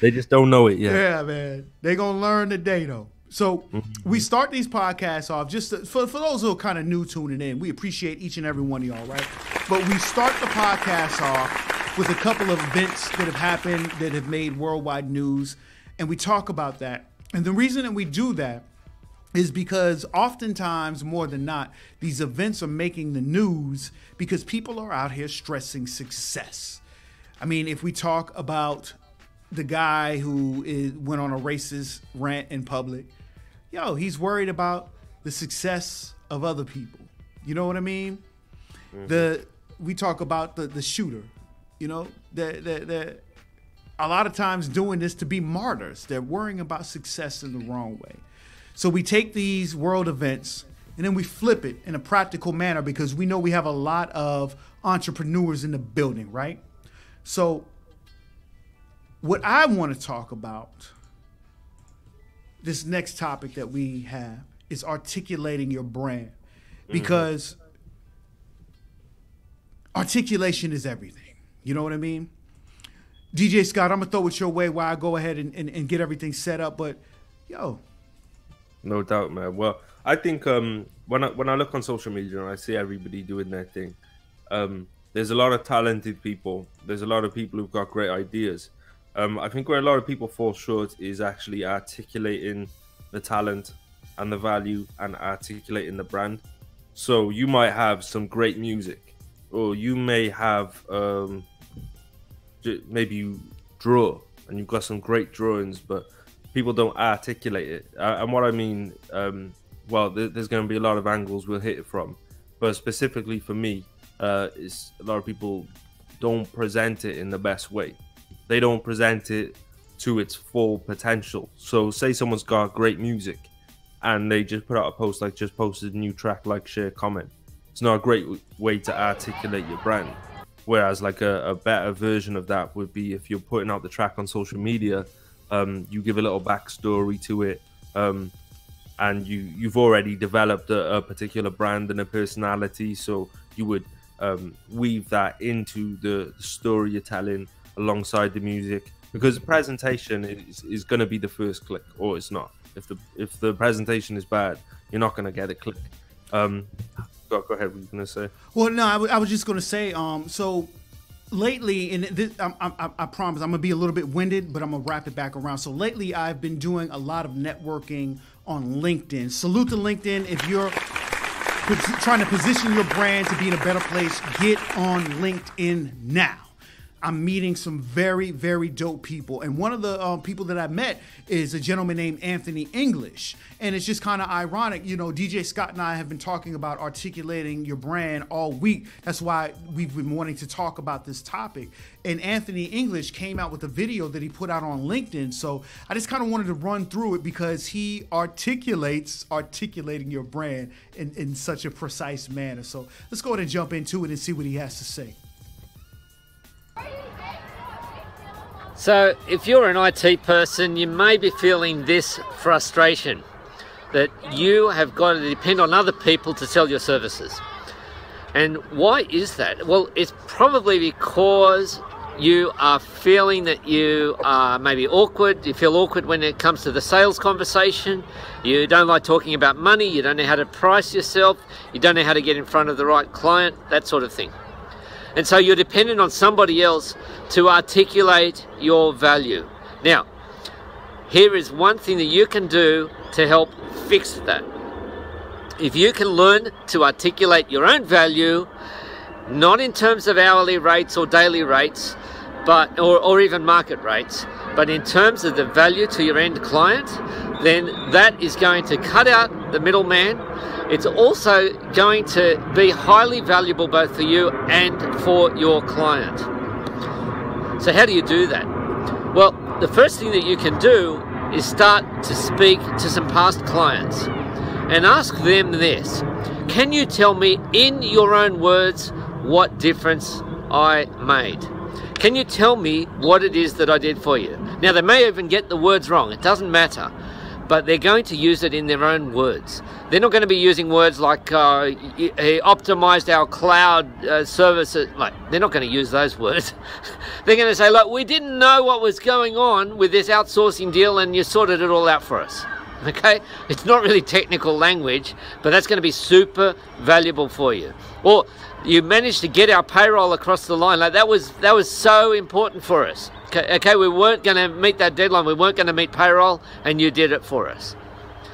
They just don't know it yet. Yeah, man. They're going to learn today, though. So we start these podcasts off, just for those who are kind of new tuning in, we appreciate each and every one of y'all, right? But we start the podcast off with a couple of events that have happened that have made worldwide news, and we talk about that. And the reason that we do that is because oftentimes, more than not, these events are making the news because people are out here stressing success. I mean, if we talk about the guy who went on a racist rant in public, he's worried about the success of other people. You know what I mean? We talk about the shooter, they're a lot of times doing this to be martyrs. They're worrying about success in the wrong way. So we take these world events and then we flip it in a practical manner because we know we have a lot of entrepreneurs in the building, right? So what I want to talk about, this next topic that we have, is articulating your brand. Because articulation is everything. You know what I mean? DJ Scott, I'm going to throw it your way while I go ahead and get everything set up. But, yo. No doubt, man. Well, I think when I look on social media and I see everybody doing their thing, there's a lot of talented people. There's a lot of people who've got great ideas. I think where a lot of people fall short is actually articulating the talent and the value and articulating the brand. So you might have some great music, or you may have maybe you draw and you've got some great drawings, but people don't articulate it. And what I mean, well, there's going to be a lot of angles we'll hit it from, but specifically for me, is a lot of people don't present it in the best way. They don't present it to its full potential. So say someone's got great music and they just put out a post like, just posted a new track, like, share, comment. It's not a great way to articulate your brand. Whereas like a better version of that would be if you're putting out the track on social media, you give a little backstory to it, and you've already developed a particular brand and a personality, so you would weave that into the story you're telling alongside the music, because the presentation is going to be the first click, or it's not. If the presentation is bad, you're not going to get a click. Go ahead. What were you going to say? Well, no, I was just going to say. So lately, and this, I promise I'm going to be a little bit winded, but I'm going to wrap it back around. So lately, I've been doing a lot of networking on LinkedIn. Salute to LinkedIn. If you're trying to position your brand to be in a better place, get on LinkedIn now. I'm meeting some very, very dope people. And one of the people that I met is a gentleman named Anthony English. And it's just kind of ironic. You know, DJ Scott and I have been talking about articulating your brand all week. That's why we've been wanting to talk about this topic. And Anthony English came out with a video that he put out on LinkedIn. So I just kind of wanted to run through it because he articulating your brand in such a precise manner. So let's go ahead and jump into it and see what he has to say. So if you're an IT person, you may be feeling this frustration that you have got to depend on other people to sell your services. And why is that? Well, it's probably because you are feeling that you are maybe awkward. You feel awkward when it comes to the sales conversation. You don't like talking about money. You don't know how to price yourself. You don't know how to get in front of the right client, that sort of thing. And so you're dependent on somebody else to articulate your value. Now, here is one thing that you can do to help fix that. If you can learn to articulate your own value, not in terms of hourly rates or daily rates, but or even market rates, but in terms of the value to your end client, then that is going to cut out the middleman. It's also going to be highly valuable both for you and for your client. So how do you do that? Well, the first thing that you can do is start to speak to some past clients and ask them this: can you tell me in your own words what difference I made? Can you tell me what it is that I did for you? Now, they may even get the words wrong. It doesn't matter. But they're going to use it in their own words. They're not going to be using words like he optimized our cloud services. Like, they're not going to use those words. They're going to say, look, we didn't know what was going on with this outsourcing deal and you sorted it all out for us. Okay? It's not really technical language, but that's going to be super valuable for you. Or you managed to get our payroll across the line. Like, that was so important for us. Okay, we weren't going to meet that deadline. We weren't going to meet payroll, and you did it for us.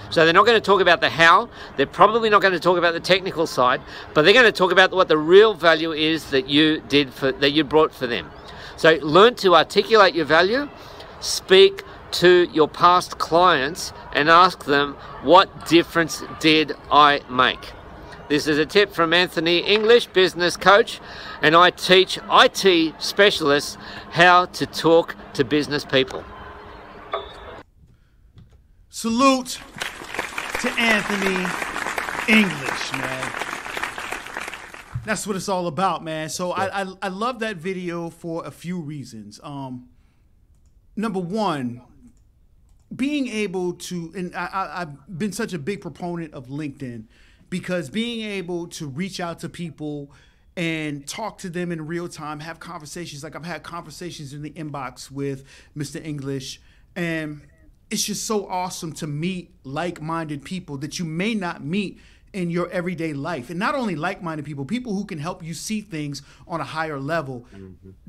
So they're not going to talk about the how. They're probably not going to talk about the technical side, but they're going to talk about what the real value is that you brought for them. So learn to articulate your value, speak to your past clients, and ask them, what difference did I make? This is a tip from Anthony English, business coach, and I teach IT specialists how to talk to business people. Salute to Anthony English, man. That's what it's all about, man. So I love that video for a few reasons. number one, being able to, and I've been such a big proponent of LinkedIn because being able to reach out to people and talk to them in real time, have conversations. Like I've had conversations in the inbox with Mr. English, and it's just so awesome to meet like-minded people that you may not meet in your everyday life. And not only like-minded people, people who can help you see things on a higher level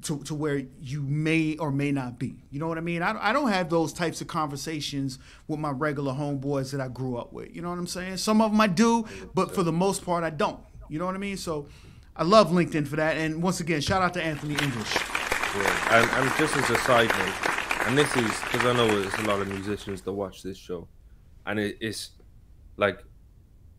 to where you may or may not be. You know what I mean? I don't have those types of conversations with my regular homeboys that I grew up with. You know what I'm saying? Some of them I do, but for the most part, I don't. You know what I mean? So I love LinkedIn for that. And once again, shout out to Anthony English. Yeah, and just as a side note, and this is because I know there's a lot of musicians that watch this show, and it's like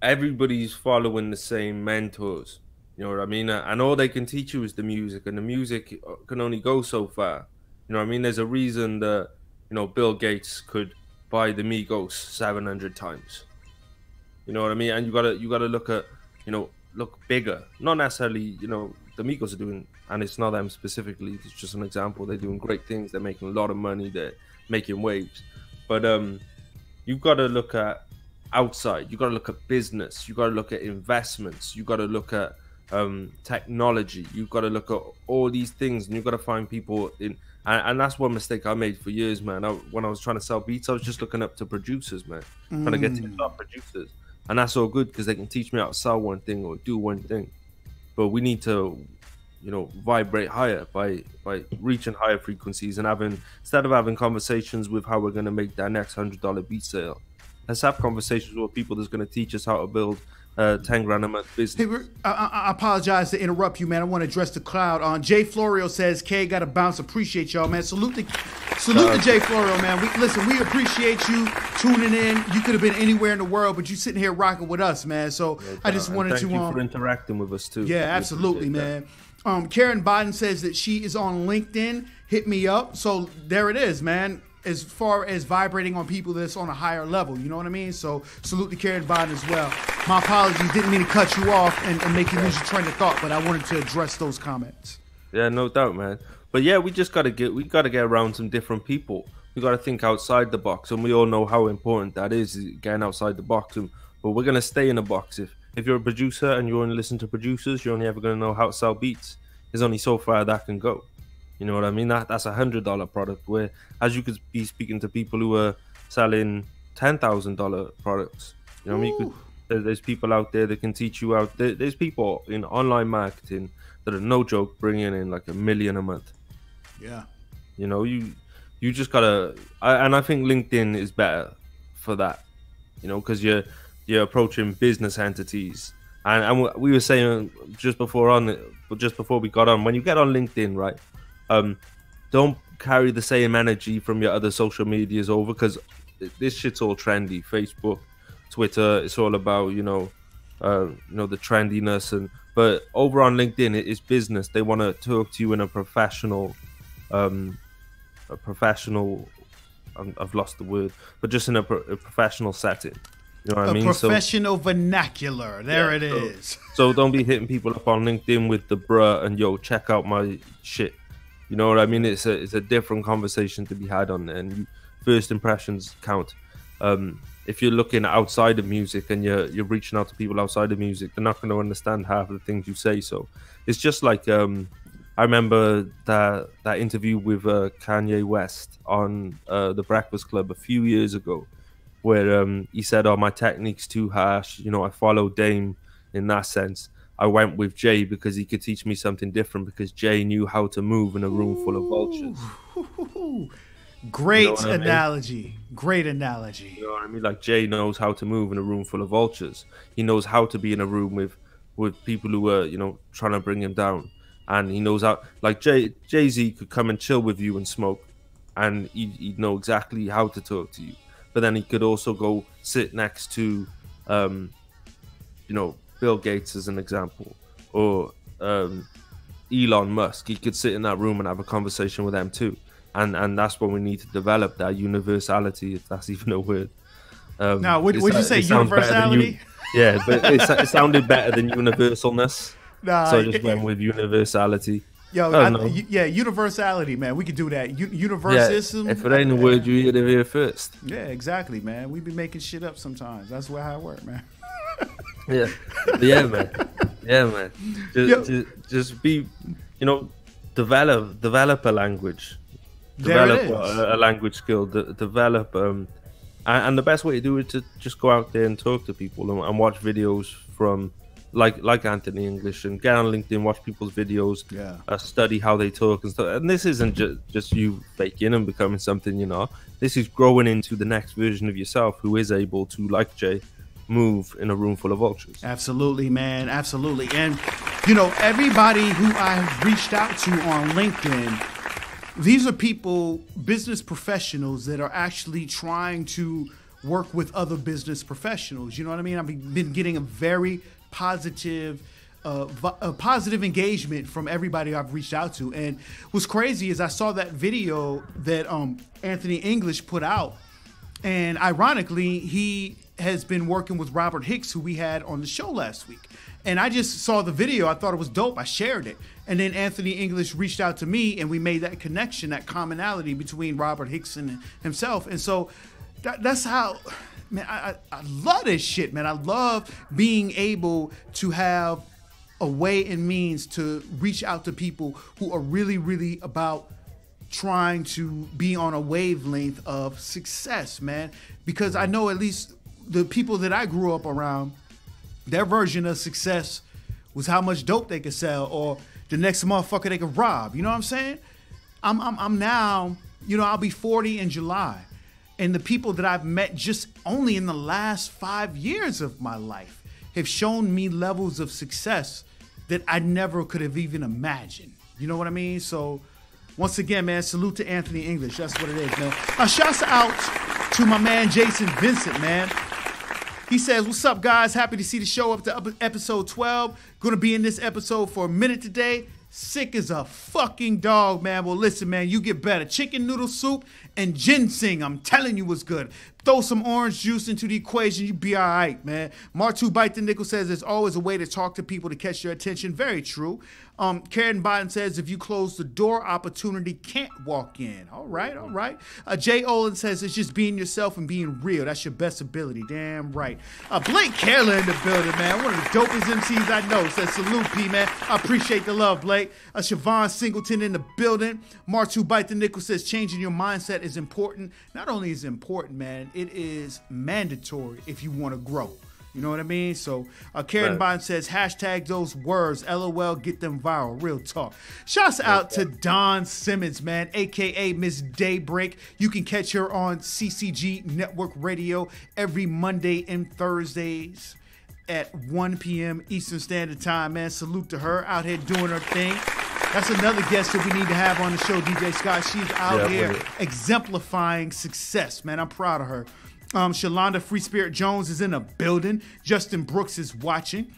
everybody's following the same mentors. You know what I mean? And all they can teach you is the music, and the music can only go so far. You know what I mean? There's a reason that, you know, Bill Gates could buy the Migos 700 times. You know what I mean? And you gotta look at, you know, look bigger. Not necessarily, you know, the Migos are doing, and it's not them specifically, it's just an example. They're doing great things. They're making a lot of money. They're making waves. But you've got to look at outside. You got to look at business. You got to look at investments. You got to look at technology. You've got to look at all these things, and you've got to find people in. And that's one mistake I made for years, man. When I was trying to sell beats, I was just looking up to producers, man, trying to get to top producers. And that's all good because they can teach me how to sell one thing or do one thing. But we need to, you know, vibrate higher by reaching higher frequencies and instead of having conversations with how we're going to make that next $100 beat sale, let's have conversations with people that's going to teach us how to build 10 grand a month business. Hey, I apologize to interrupt you, man. I want to address the crowd. Jay Florio says, K got to bounce. Appreciate y'all, man. Salute to Jay Florio, man. We appreciate you tuning in. You could have been anywhere in the world, but you sitting here rocking with us, man. So I just wanted to. Thank you for interacting with us too. Yeah, absolutely, man. Karen Biden says that she is on LinkedIn. Hit me up. So there it is, man. As far as vibrating on people that's on a higher level, you know what I mean? So salute to Karen Biden as well. My apologies, didn't mean to cut you off and make you lose your train of thought, but I wanted to address those comments. Yeah, no doubt, man. But yeah, we gotta get around some different people. We gotta think outside the box, and we all know how important that is, getting outside the box. But we're gonna stay in the box. If you're a producer and you only listen to producers, you're only ever gonna know how to sell beats. There's only so far that can go. You know what I mean? That's $100 product. Where as you could be speaking to people who are selling $10,000 products. You know what I mean? There's people out there that can teach you out. There's people in online marketing that are no joke bringing in like $1 million a month. Yeah. You know, you just gotta. And I think LinkedIn is better for that. You know, because you're approaching business entities. And we were saying just before we got on, when you get on LinkedIn, right? Don't carry the same energy from your other social medias over, because this shit's all trendy. Facebook, Twitter, it's all about the trendiness. But over on LinkedIn, it's business. They want to talk to you in a professional. I've lost the word, but just in a professional setting. You know what I mean? Professional vernacular. There it is. So don't be hitting people up on LinkedIn with the bruh and yo, check out my shit. You know what I mean? It's a different conversation to be had on there, and first impressions count. If you're looking outside of music and you're reaching out to people outside of music, they're not going to understand half of the things you say. So it's just like I remember that interview with Kanye West on the Breakfast Club a few years ago, where he said, "Oh, my technique's too harsh. You know, I follow Dame in that sense. I went with Jay because he could teach me something different, because Jay knew how to move in a room full of vultures." Great analogy. Great analogy. You know what I mean? Like, Jay knows how to move in a room full of vultures. He knows how to be in a room with people who are, trying to bring him down. And he knows how, like Jay-Z could come and chill with you and smoke, and he'd know exactly how to talk to you. But then he could also go sit next to, Bill Gates as an example, or Elon Musk. He could sit in that room and have a conversation with them too. And that's when we need to develop that universality, if that's even a word. Now, would you say universality? Yeah, but it sounded better than universalness. Nah, so I just went with universality. Yeah, universality, man. We could do that. Universalism. Yeah, if it ain't a word you hear, they hear first. Yeah, exactly, man. We be making shit up sometimes. That's how it works, man. Yeah, man. Yeah, man. Just be, develop a language. Develop a language skill. Develop, and the best way to do it is to just go out there and talk to people and watch videos from like Anthony English, and get on LinkedIn, watch people's videos, study how they talk and stuff. And this isn't just you faking and becoming something you're not. This is growing into the next version of yourself who is able to, like Jay, move in a room full of vultures. Absolutely, man. Absolutely. And, everybody who I've reached out to on LinkedIn, these are people, business professionals that are actually trying to work with other business professionals. You know what I mean? I've been getting a very positive engagement from everybody I've reached out to. And what's crazy is I saw that video that Anthony English put out, and ironically he has been working with Robert Hicks, who we had on the show last week. And I just saw the video, I thought it was dope, I shared it, and then Anthony English reached out to me and we made that connection, that commonality between Robert Hicks and himself. And so that's how, man, I love this shit, man. I love being able to have a way and means to reach out to people who are really, really about trying to be on a wavelength of success, man. Because I know at least the people that I grew up around, their version of success was how much dope they could sell or the next motherfucker they could rob. You know what I'm saying? I'm now, I'll be 40 in July. And the people that I've met just only in the last 5 years of my life have shown me levels of success that I never could have even imagined. You know what I mean? So once again, man, salute to Anthony English. That's what it is, man. Shouts out to my man, Jason Vincent, man. He says, what's up, guys? Happy to see the show up to episode 12. Going to be in this episode for a minute today. Sick as a fucking dog, man. Well, listen, man, you get better. Chicken noodle soup and ginseng, I'm telling you what's good. Throw some orange juice into the equation, you be all right, man. Martu Bite the Nickel says there's always a way to talk to people to catch their attention. Very true. Karen Biden says if you close the door, opportunity can't walk in. All right, all right. Jay Olin says it's just being yourself and being real. That's your best ability. Damn right. Blake Kerler in the building, man. One of the dopest MCs I know. Says salute, P, man. I appreciate the love, Blake. Siobhan Singleton in the building. Martu Bite the Nickel says changing your mindset is important. Not only is it important, man, it is mandatory if you want to grow. You know what I mean? So Karen Bond says, hashtag those words, LOL, get them viral. Real talk. Shouts out to Dawn Simmons, man, a.k.a. Miss Daybreak. You can catch her on CCG Network Radio every Monday and Thursdays at 1 p.m. Eastern Standard Time, man. Salute to her out here doing her thing. That's another guest that we need to have on the show, DJ Scott. She's out here exemplifying success, man. I'm proud of her. Shalonda Free Spirit Jones is in the building. Justin Brooks is watching.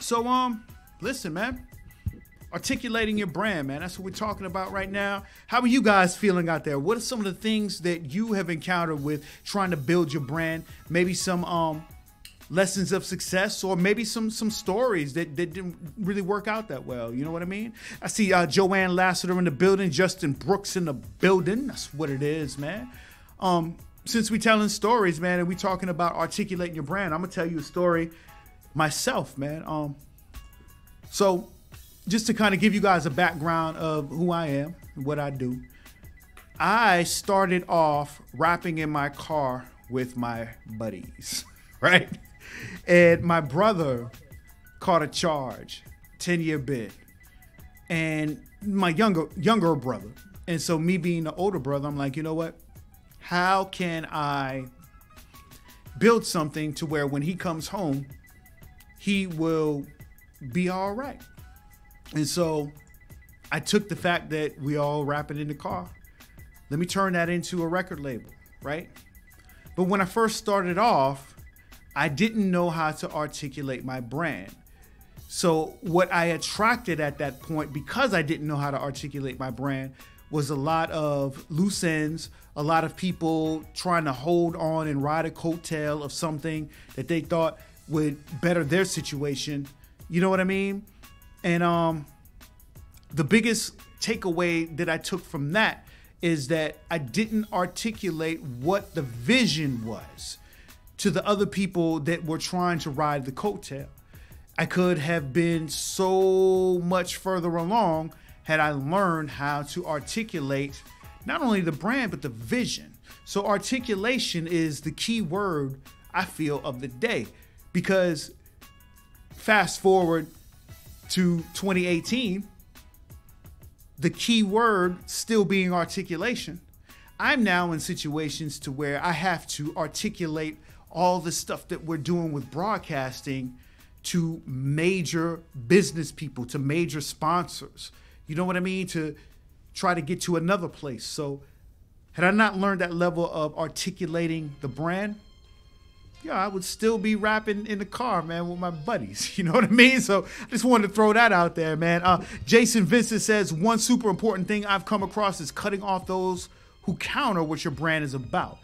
So, listen, man. Articulating your brand, man. That's what we're talking about right now. How are you guys feeling out there? What are some of the things that you have encountered with trying to build your brand? Maybe some lessons of success, or maybe some stories that didn't really work out that well. You know what I mean? I see Joanne Lassiter in the building. Justin Brooks in the building. That's what it is, man. Since we telling stories, man, and we talking about articulating your brand, I'm gonna tell you a story myself, man. So just to kind of give you guys a background of who I am and what I do, I started off rapping in my car with my buddies, right? And my brother caught a charge, 10-year bid, and my younger brother. And so me being the older brother, I'm like, you know what? How can I build something to where when he comes home, he will be all right? And so I took the fact that we all rapping in the car. Let me turn that into a record label, right? But when I first started off, I didn't know how to articulate my brand. So what I attracted at that point, because I didn't know how to articulate my brand, was a lot of loose ends, a lot of people trying to hold on and ride a coattail of something that they thought would better their situation. You know what I mean? And the biggest takeaway that I took from that is that I didn't articulate what the vision was to the other people that were trying to ride the coattail. I could have been so much further along had I learned how to articulate not only the brand, but the vision. So articulation is the key word, I feel, of the day, because fast forward to 2018, the key word still being articulation. I'm now in situations to where I have to articulate all the stuff that we're doing with broadcasting to major business people, to major sponsors. You know what I mean? To try to get to another place. So had I not learned that level of articulating the brand, yeah, I would still be rapping in the car, man, with my buddies. You know what I mean? So I just wanted to throw that out there, man. Jason Vincent says, one super important thing I've come across is cutting off those who counter what your brand is about.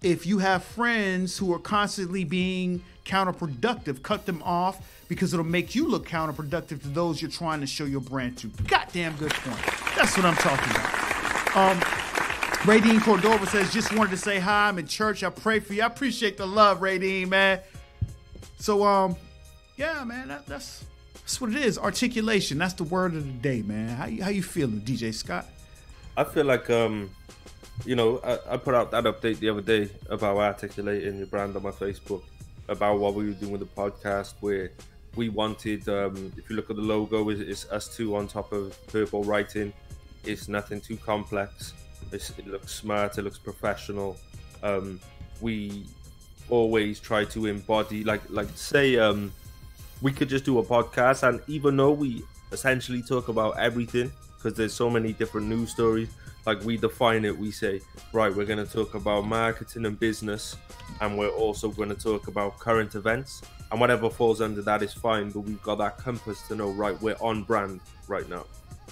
If you have friends who are constantly being counterproductive, cut them off, because it'll make you look counterproductive to those you're trying to show your brand to. Goddamn good point. That's what I'm talking about. Radine Cordova says, just wanted to say hi. I'm in church. I pray for you. I appreciate the love, Radine, man. So, yeah, man, that's what it is. Articulation. That's the word of the day, man. How you feeling, DJ Scott? I feel like, you know, I put out that update the other day about articulating your brand on my Facebook, about what we were doing with the podcast, where we wanted, if you look at the logo, it's us two on top of purple writing. It's nothing too complex. It looks smart, it looks professional. We always try to embody, like say, we could just do a podcast, and even though we essentially talk about everything, because there's so many different news stories, like we define it, we say, right, we're going to talk about marketing and business, and we're also going to talk about current events, and whatever falls under that is fine, but we've got that compass to know, right, we're on brand right now,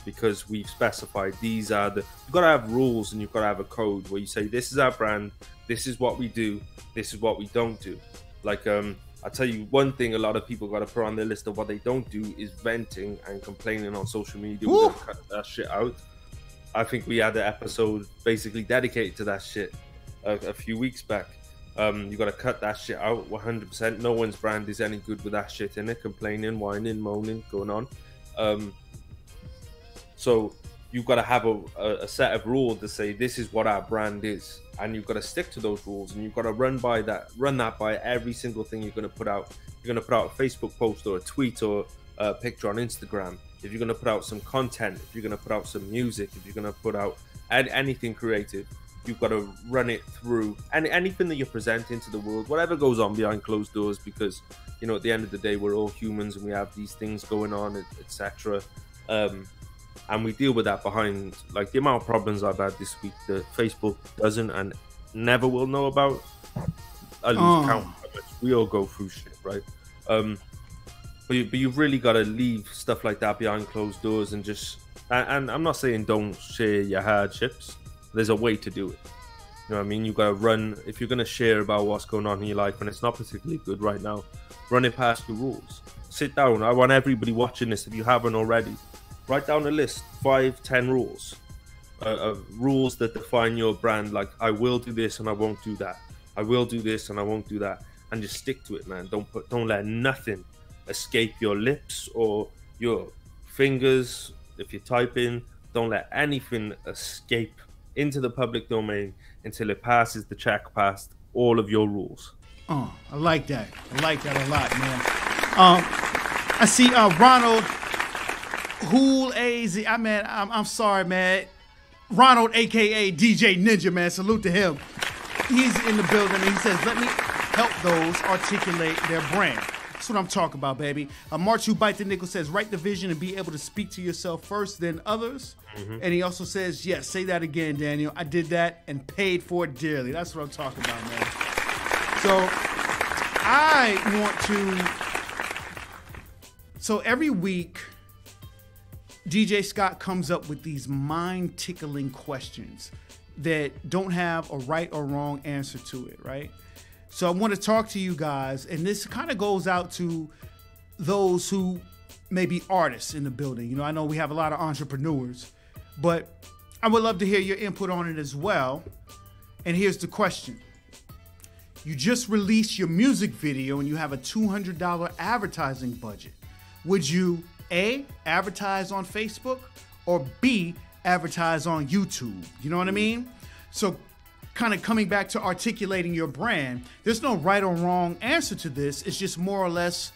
because we've specified these are you've got to have rules, and you've got to have a code where you say, this is our brand, this is what we do, this is what we don't do. Like, I'll tell you one thing a lot of people got to put on their list of what they don't do is venting and complaining on social media. We gotta cut that shit out. I think we had an episode basically dedicated to that shit a few weeks back. You got to cut that shit out 100%. No one's brand is any good with that shit in it. Complaining, whining, moaning, going on. So you've got to have a set of rules to say this is what our brand is, and you've got to stick to those rules, and you've got to run that by every single thing you're going to put out. You're going to put out a Facebook post or a tweet or a picture on Instagram. If you're going to put out some content, if you're going to put out some music, if you're going to put out anything creative, you've got to run it through, and anything that you're presenting to the world, whatever goes on behind closed doors, because, you know, at the end of the day, we're all humans and we have these things going on, etc. And we deal with that behind, like, the amount of problems I've had this week that Facebook doesn't and never will know about. I lose count how much we all go through shit, right? But you've really got to leave stuff like that behind closed doors, and just, and I'm not saying don't share your hardships. There's a way to do it. You know what I mean? You've got to run, if you're going to share about what's going on in your life and it's not particularly good right now, run it past your rules. Sit down. I want everybody watching this, if you haven't already, write down a list, 5-10 rules, of rules that define your brand. Like, I will do this and I won't do that. I will do this and I won't do that. And just stick to it, man. Don't let nothing escape your lips or your fingers. If you're typing, don't let anything escape into the public domain until it passes the check past all of your rules. I like that. I like that a lot, man. I see Ronald Hool AZ. I'm sorry, man. Ronald, aka DJ Ninja, man. Salute to him. He's in the building and he says, let me help those articulate their brand. That's what I'm talking about, baby. March Who Bite the Nickel says, write the vision and be able to speak to yourself first, then others. Mm-hmm. And he also says, yes, say that again, Daniel. I did that and paid for it dearly. That's what I'm talking about, man. So So every week, DJ Scott comes up with these mind-tickling questions that don't have a right or wrong answer to it, right? So I want to talk to you guys, and this kind of goes out to those who may be artists in the building. You know, I know we have a lot of entrepreneurs, but I would love to hear your input on it as well. And here's the question. You just released your music video and you have a $200 advertising budget. Would you A, advertise on Facebook, or B, advertise on YouTube? You know what I mean? So kind of coming back to articulating your brand, there's no right or wrong answer to this. It's just more or less,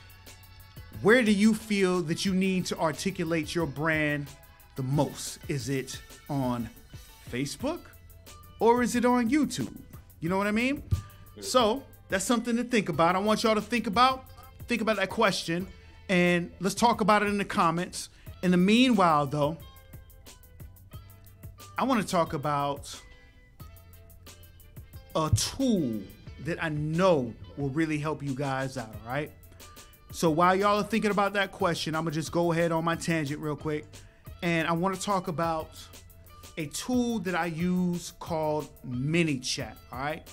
where do you feel that you need to articulate your brand the most? Is it on Facebook or is it on YouTube? You know what I mean? So that's something to think about. I want y'all to think about that question, and let's talk about it in the comments. In the meanwhile, though, I want to talk about a tool that I know will really help you guys out, all right? So while y'all are thinking about that question, I'm gonna just go ahead on my tangent real quick, and I want to talk about a tool that I use called ManyChat, all right?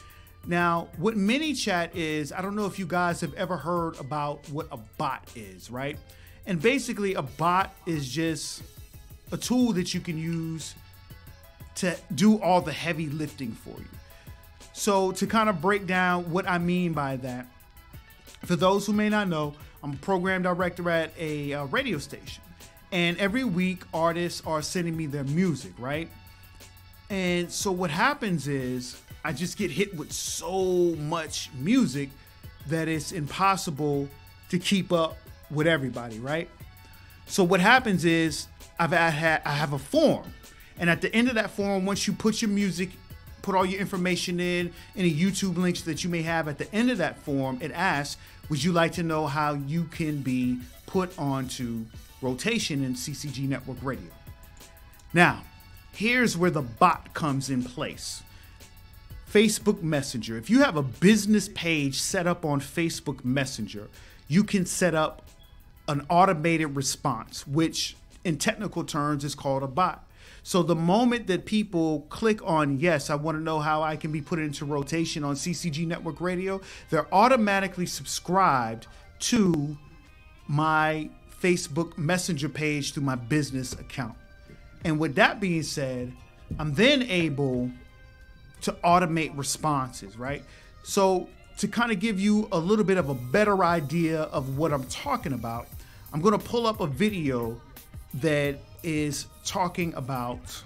Now, what ManyChat is, I don't know if you guys have ever heard about what a bot is, right? And basically, a bot is just a tool that you can use to do all the heavy lifting for you. So to kind of break down what I mean by that, for those who may not know, I'm a program director at a radio station. And every week, artists are sending me their music, right? And so what happens is, I just get hit with so much music that it's impossible to keep up with everybody, right? So what happens is I have a form, and at the end of that form, once you put your music, put all your information in, any YouTube links that you may have at the end of that form, it asks, would you like to know how you can be put onto rotation in CCG Network Radio? Now, here's where the bot comes in place. Facebook Messenger. If you have a business page set up on Facebook Messenger, you can set up an automated response, which in technical terms is called a bot. So the moment that people click on, yes, I want to know how I can be put into rotation on CCG Network Radio, they're automatically subscribed to my Facebook Messenger page through my business account. And with that being said, I'm then able to automate responses, right? So to kind of give you a little bit of a better idea of what I'm talking about, I'm gonna pull up a video that is talking about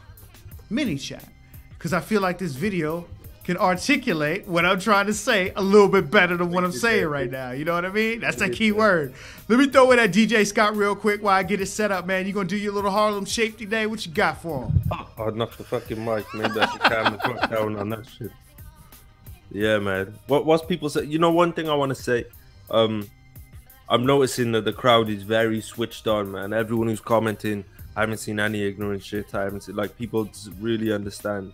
ManyChat, because I feel like this video can articulate what I'm trying to say a little bit better than what I'm saying right now. You know what I mean? That's that key word. Let me throw in that DJ Scott real quick while I get it set up, man. You gonna do your little Harlem Shake today? What you got for him? I'd knock the fucking mic. Maybe I should calm the fuck down on that shit. Yeah, man. What's people say? You know, one thing I want to say. I'm noticing that the crowd is very switched on, man. Everyone who's commenting, I haven't seen any ignorant shit. I haven't seen, like, people really understand.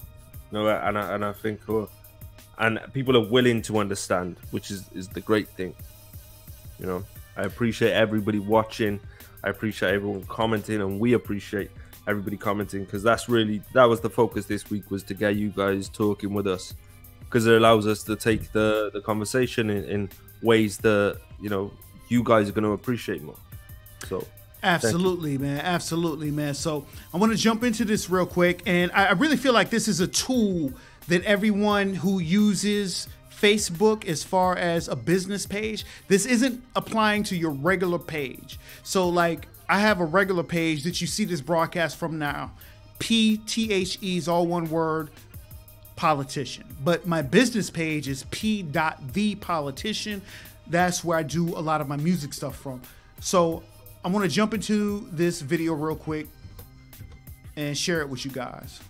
No, and I think, and people are willing to understand, which is the great thing. You know, I appreciate everybody watching. I appreciate everyone commenting, and we appreciate everybody commenting, because that was the focus this week, was to get you guys talking with us, because it allows us to take the conversation in ways that, you know, you guys are going to appreciate more. So. Absolutely, man. Absolutely, man. So I want to jump into this real quick. And I really feel like this is a tool that everyone who uses Facebook as far as a business page, this isn't applying to your regular page. So like, I have a regular page that you see this broadcast from now. PTHE is all one word, politician. But my business page is P.ThePolitician. That's where I do a lot of my music stuff from. So I want to jump into this video real quick and share it with you guys.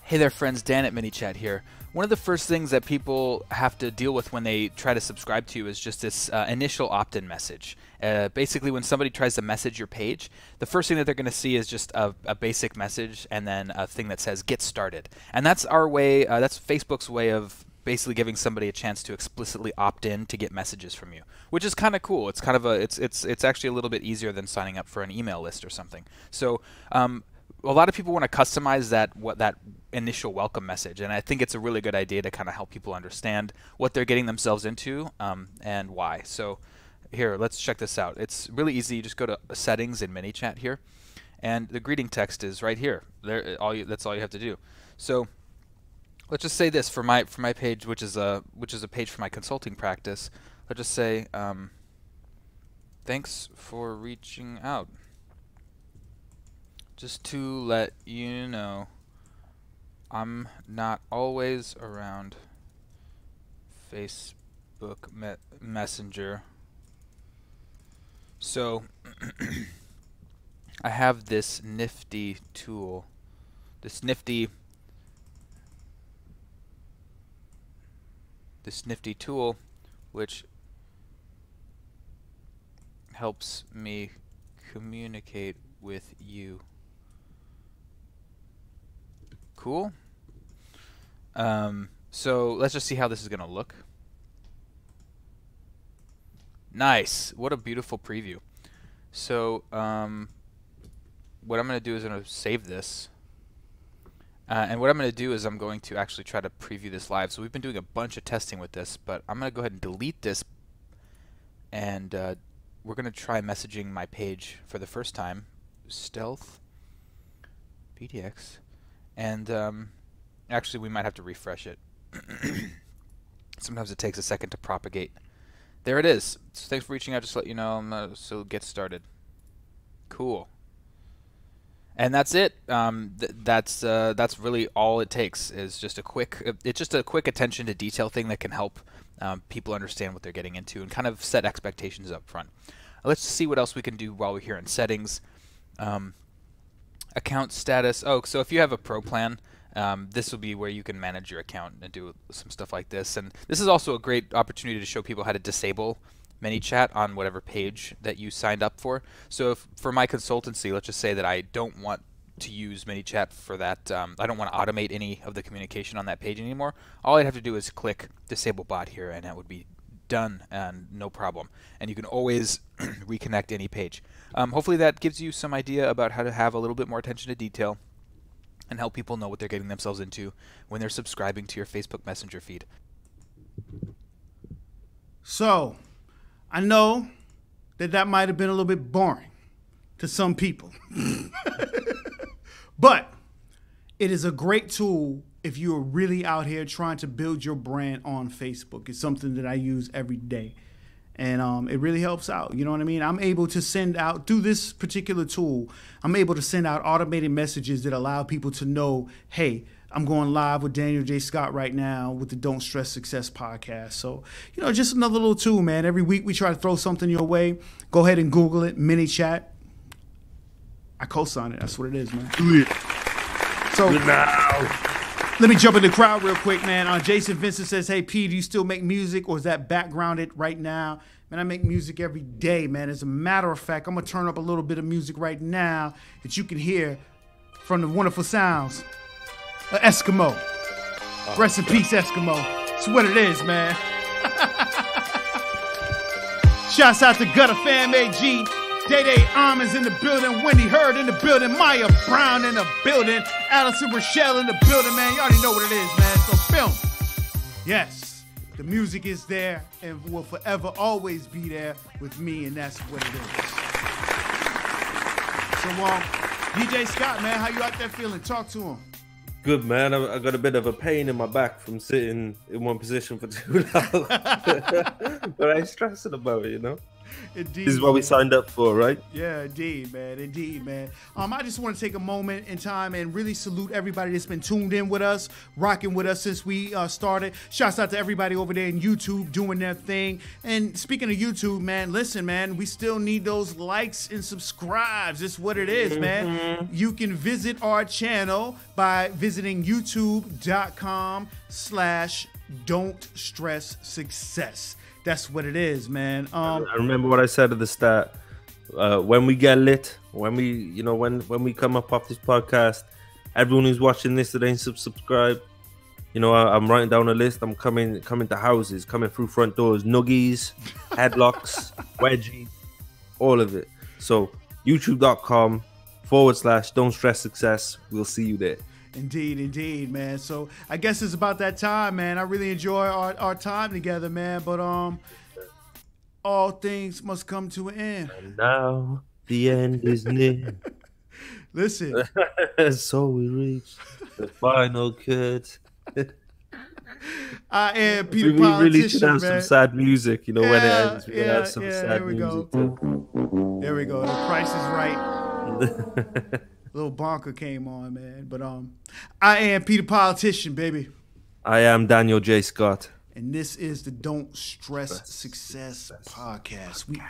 Hey there, friends. Dan at ManyChat here. One of the first things that people have to deal with when they try to subscribe to you is just this initial opt-in message. Basically, when somebody tries to message your page, the first thing that they're going to see is just a basic message and then a thing that says "Get started." And that's our way. That's Facebook's way of basically giving somebody a chance to explicitly opt in to get messages from you, which is kind of cool. It's kind of it's actually a little bit easier than signing up for an email list or something. So a lot of people want to customize that initial welcome message, and I think it's a really good idea to kind of help people understand what they're getting themselves into and why. So here, let's check this out. It's really easy. You just go to settings in ManyChat here, and the greeting text is right here. There, that's all you have to do. So let's just say this for my page, which is a page for my consulting practice. Let's just say, thanks for reaching out. Just to let you know, I'm not always around Facebook Messenger. So I have this nifty tool, this nifty tool, which helps me communicate with you. Cool. So let's just see how this is going to look. Nice. What a beautiful preview. So what I'm going to do is I'm going to save this. And what I'm going to do is I'm going to actually try to preview this live. So we've been doing a bunch of testing with this, but I'm going to go ahead and delete this. And we're going to try messaging my page for the first time. Stealth PTX. And actually, we might have to refresh it. Sometimes it takes a second to propagate. There it is. So thanks for reaching out. Just to let you know, so get started. Cool. And that's it. That's really all it takes. Is just a quick. It's just a quick attention to detail thing that can help people understand what they're getting into and kind of set expectations up front. Let's see what else we can do while we're here in settings. Account status. Oh, so if you have a pro plan, this will be where you can manage your account and do some stuff like this. And this is also a great opportunity to show people how to disable ManyChat on whatever page that you signed up for. So if, for my consultancy, let's just say that I don't want to use ManyChat for that. I don't want to automate any of the communication on that page anymore. All I'd have to do is click disable bot here, and that would be done and no problem. And you can always reconnect any page. Hopefully that gives you some idea about how to have a little bit more attention to detail and help people know what they're getting themselves into when they're subscribing to your Facebook Messenger feed. So, I know that might have been a little bit boring to some people. But it is a great tool if you're really out here trying to build your brand on Facebook. It's something that I use every day. And it really helps out. You know what I mean? I'm able to send out, through this particular tool, I'm able to send out automated messages that allow people to know, hey, I'm going live with Daniel J. Scott right now with the Don't Stress Success podcast. So, you know, just another little tool, man. Every week we try to throw something your way. Go ahead and Google it, ManyChat. I co-sign it. That's what it is, man. Do it. So now. Let me jump in the crowd real quick, man. Jason Vincent says, hey, P, do you still make music, or is that backgrounded right now? Man, I make music every day, man. As a matter of fact, I'm going to turn up a little bit of music right now that you can hear from the wonderful sounds of Eskimo. Rest in peace, Eskimo. That's what it is, man. Shouts out to Gutter Fam AG. Day-Day Armin's in the building. Wendy Hurd in the building. Maya Brown in the building. Allison Rochelle in the building, man. You already know what it is, man. So film. Yes, the music is there and will forever always be there with me, and that's what it is. So, DJ Scott, man, how you out there feeling? Talk to him. Good, man. I got a bit of a pain in my back from sitting in one position for too long. But I ain't stressing about it, you know? Indeed. This is what we signed up for, right? Yeah, indeed, man. Indeed, man. I just want to take a moment in time and really salute everybody that's been tuned in with us, rocking with us since we started. Shouts out to everybody over there in YouTube doing their thing. And speaking of YouTube, man, listen, man, we still need those likes and subscribes. It's what it is, man. You can visit our channel by visiting youtube.com/Don'tStressSuccess. That's what it is, man. I remember what I said at the start. When we get lit, when we come up off this podcast, everyone who's watching this that ain't subscribed, I'm writing down a list. I'm coming to houses, coming through front doors, nuggies, headlocks, wedgies, all of it. So youtube.com/Don'tStressSuccess. We'll see you there. Indeed, man. So I guess it's about that time, man. I really enjoy our time together, man. But all things must come to an end. And now the end is near. Listen. So we reach the final cut. I am Peter We Politician, really should have man. some sad music, you know, when it ends. We Yeah, have some sad there we music. go. There we go. The Price is Right. Little bonker came on, man. But I am Peter Politician, baby. I am Daniel J. Scott. And this is the Don't Stress Success Podcast. We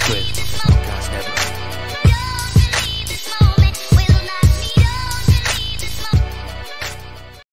Podcast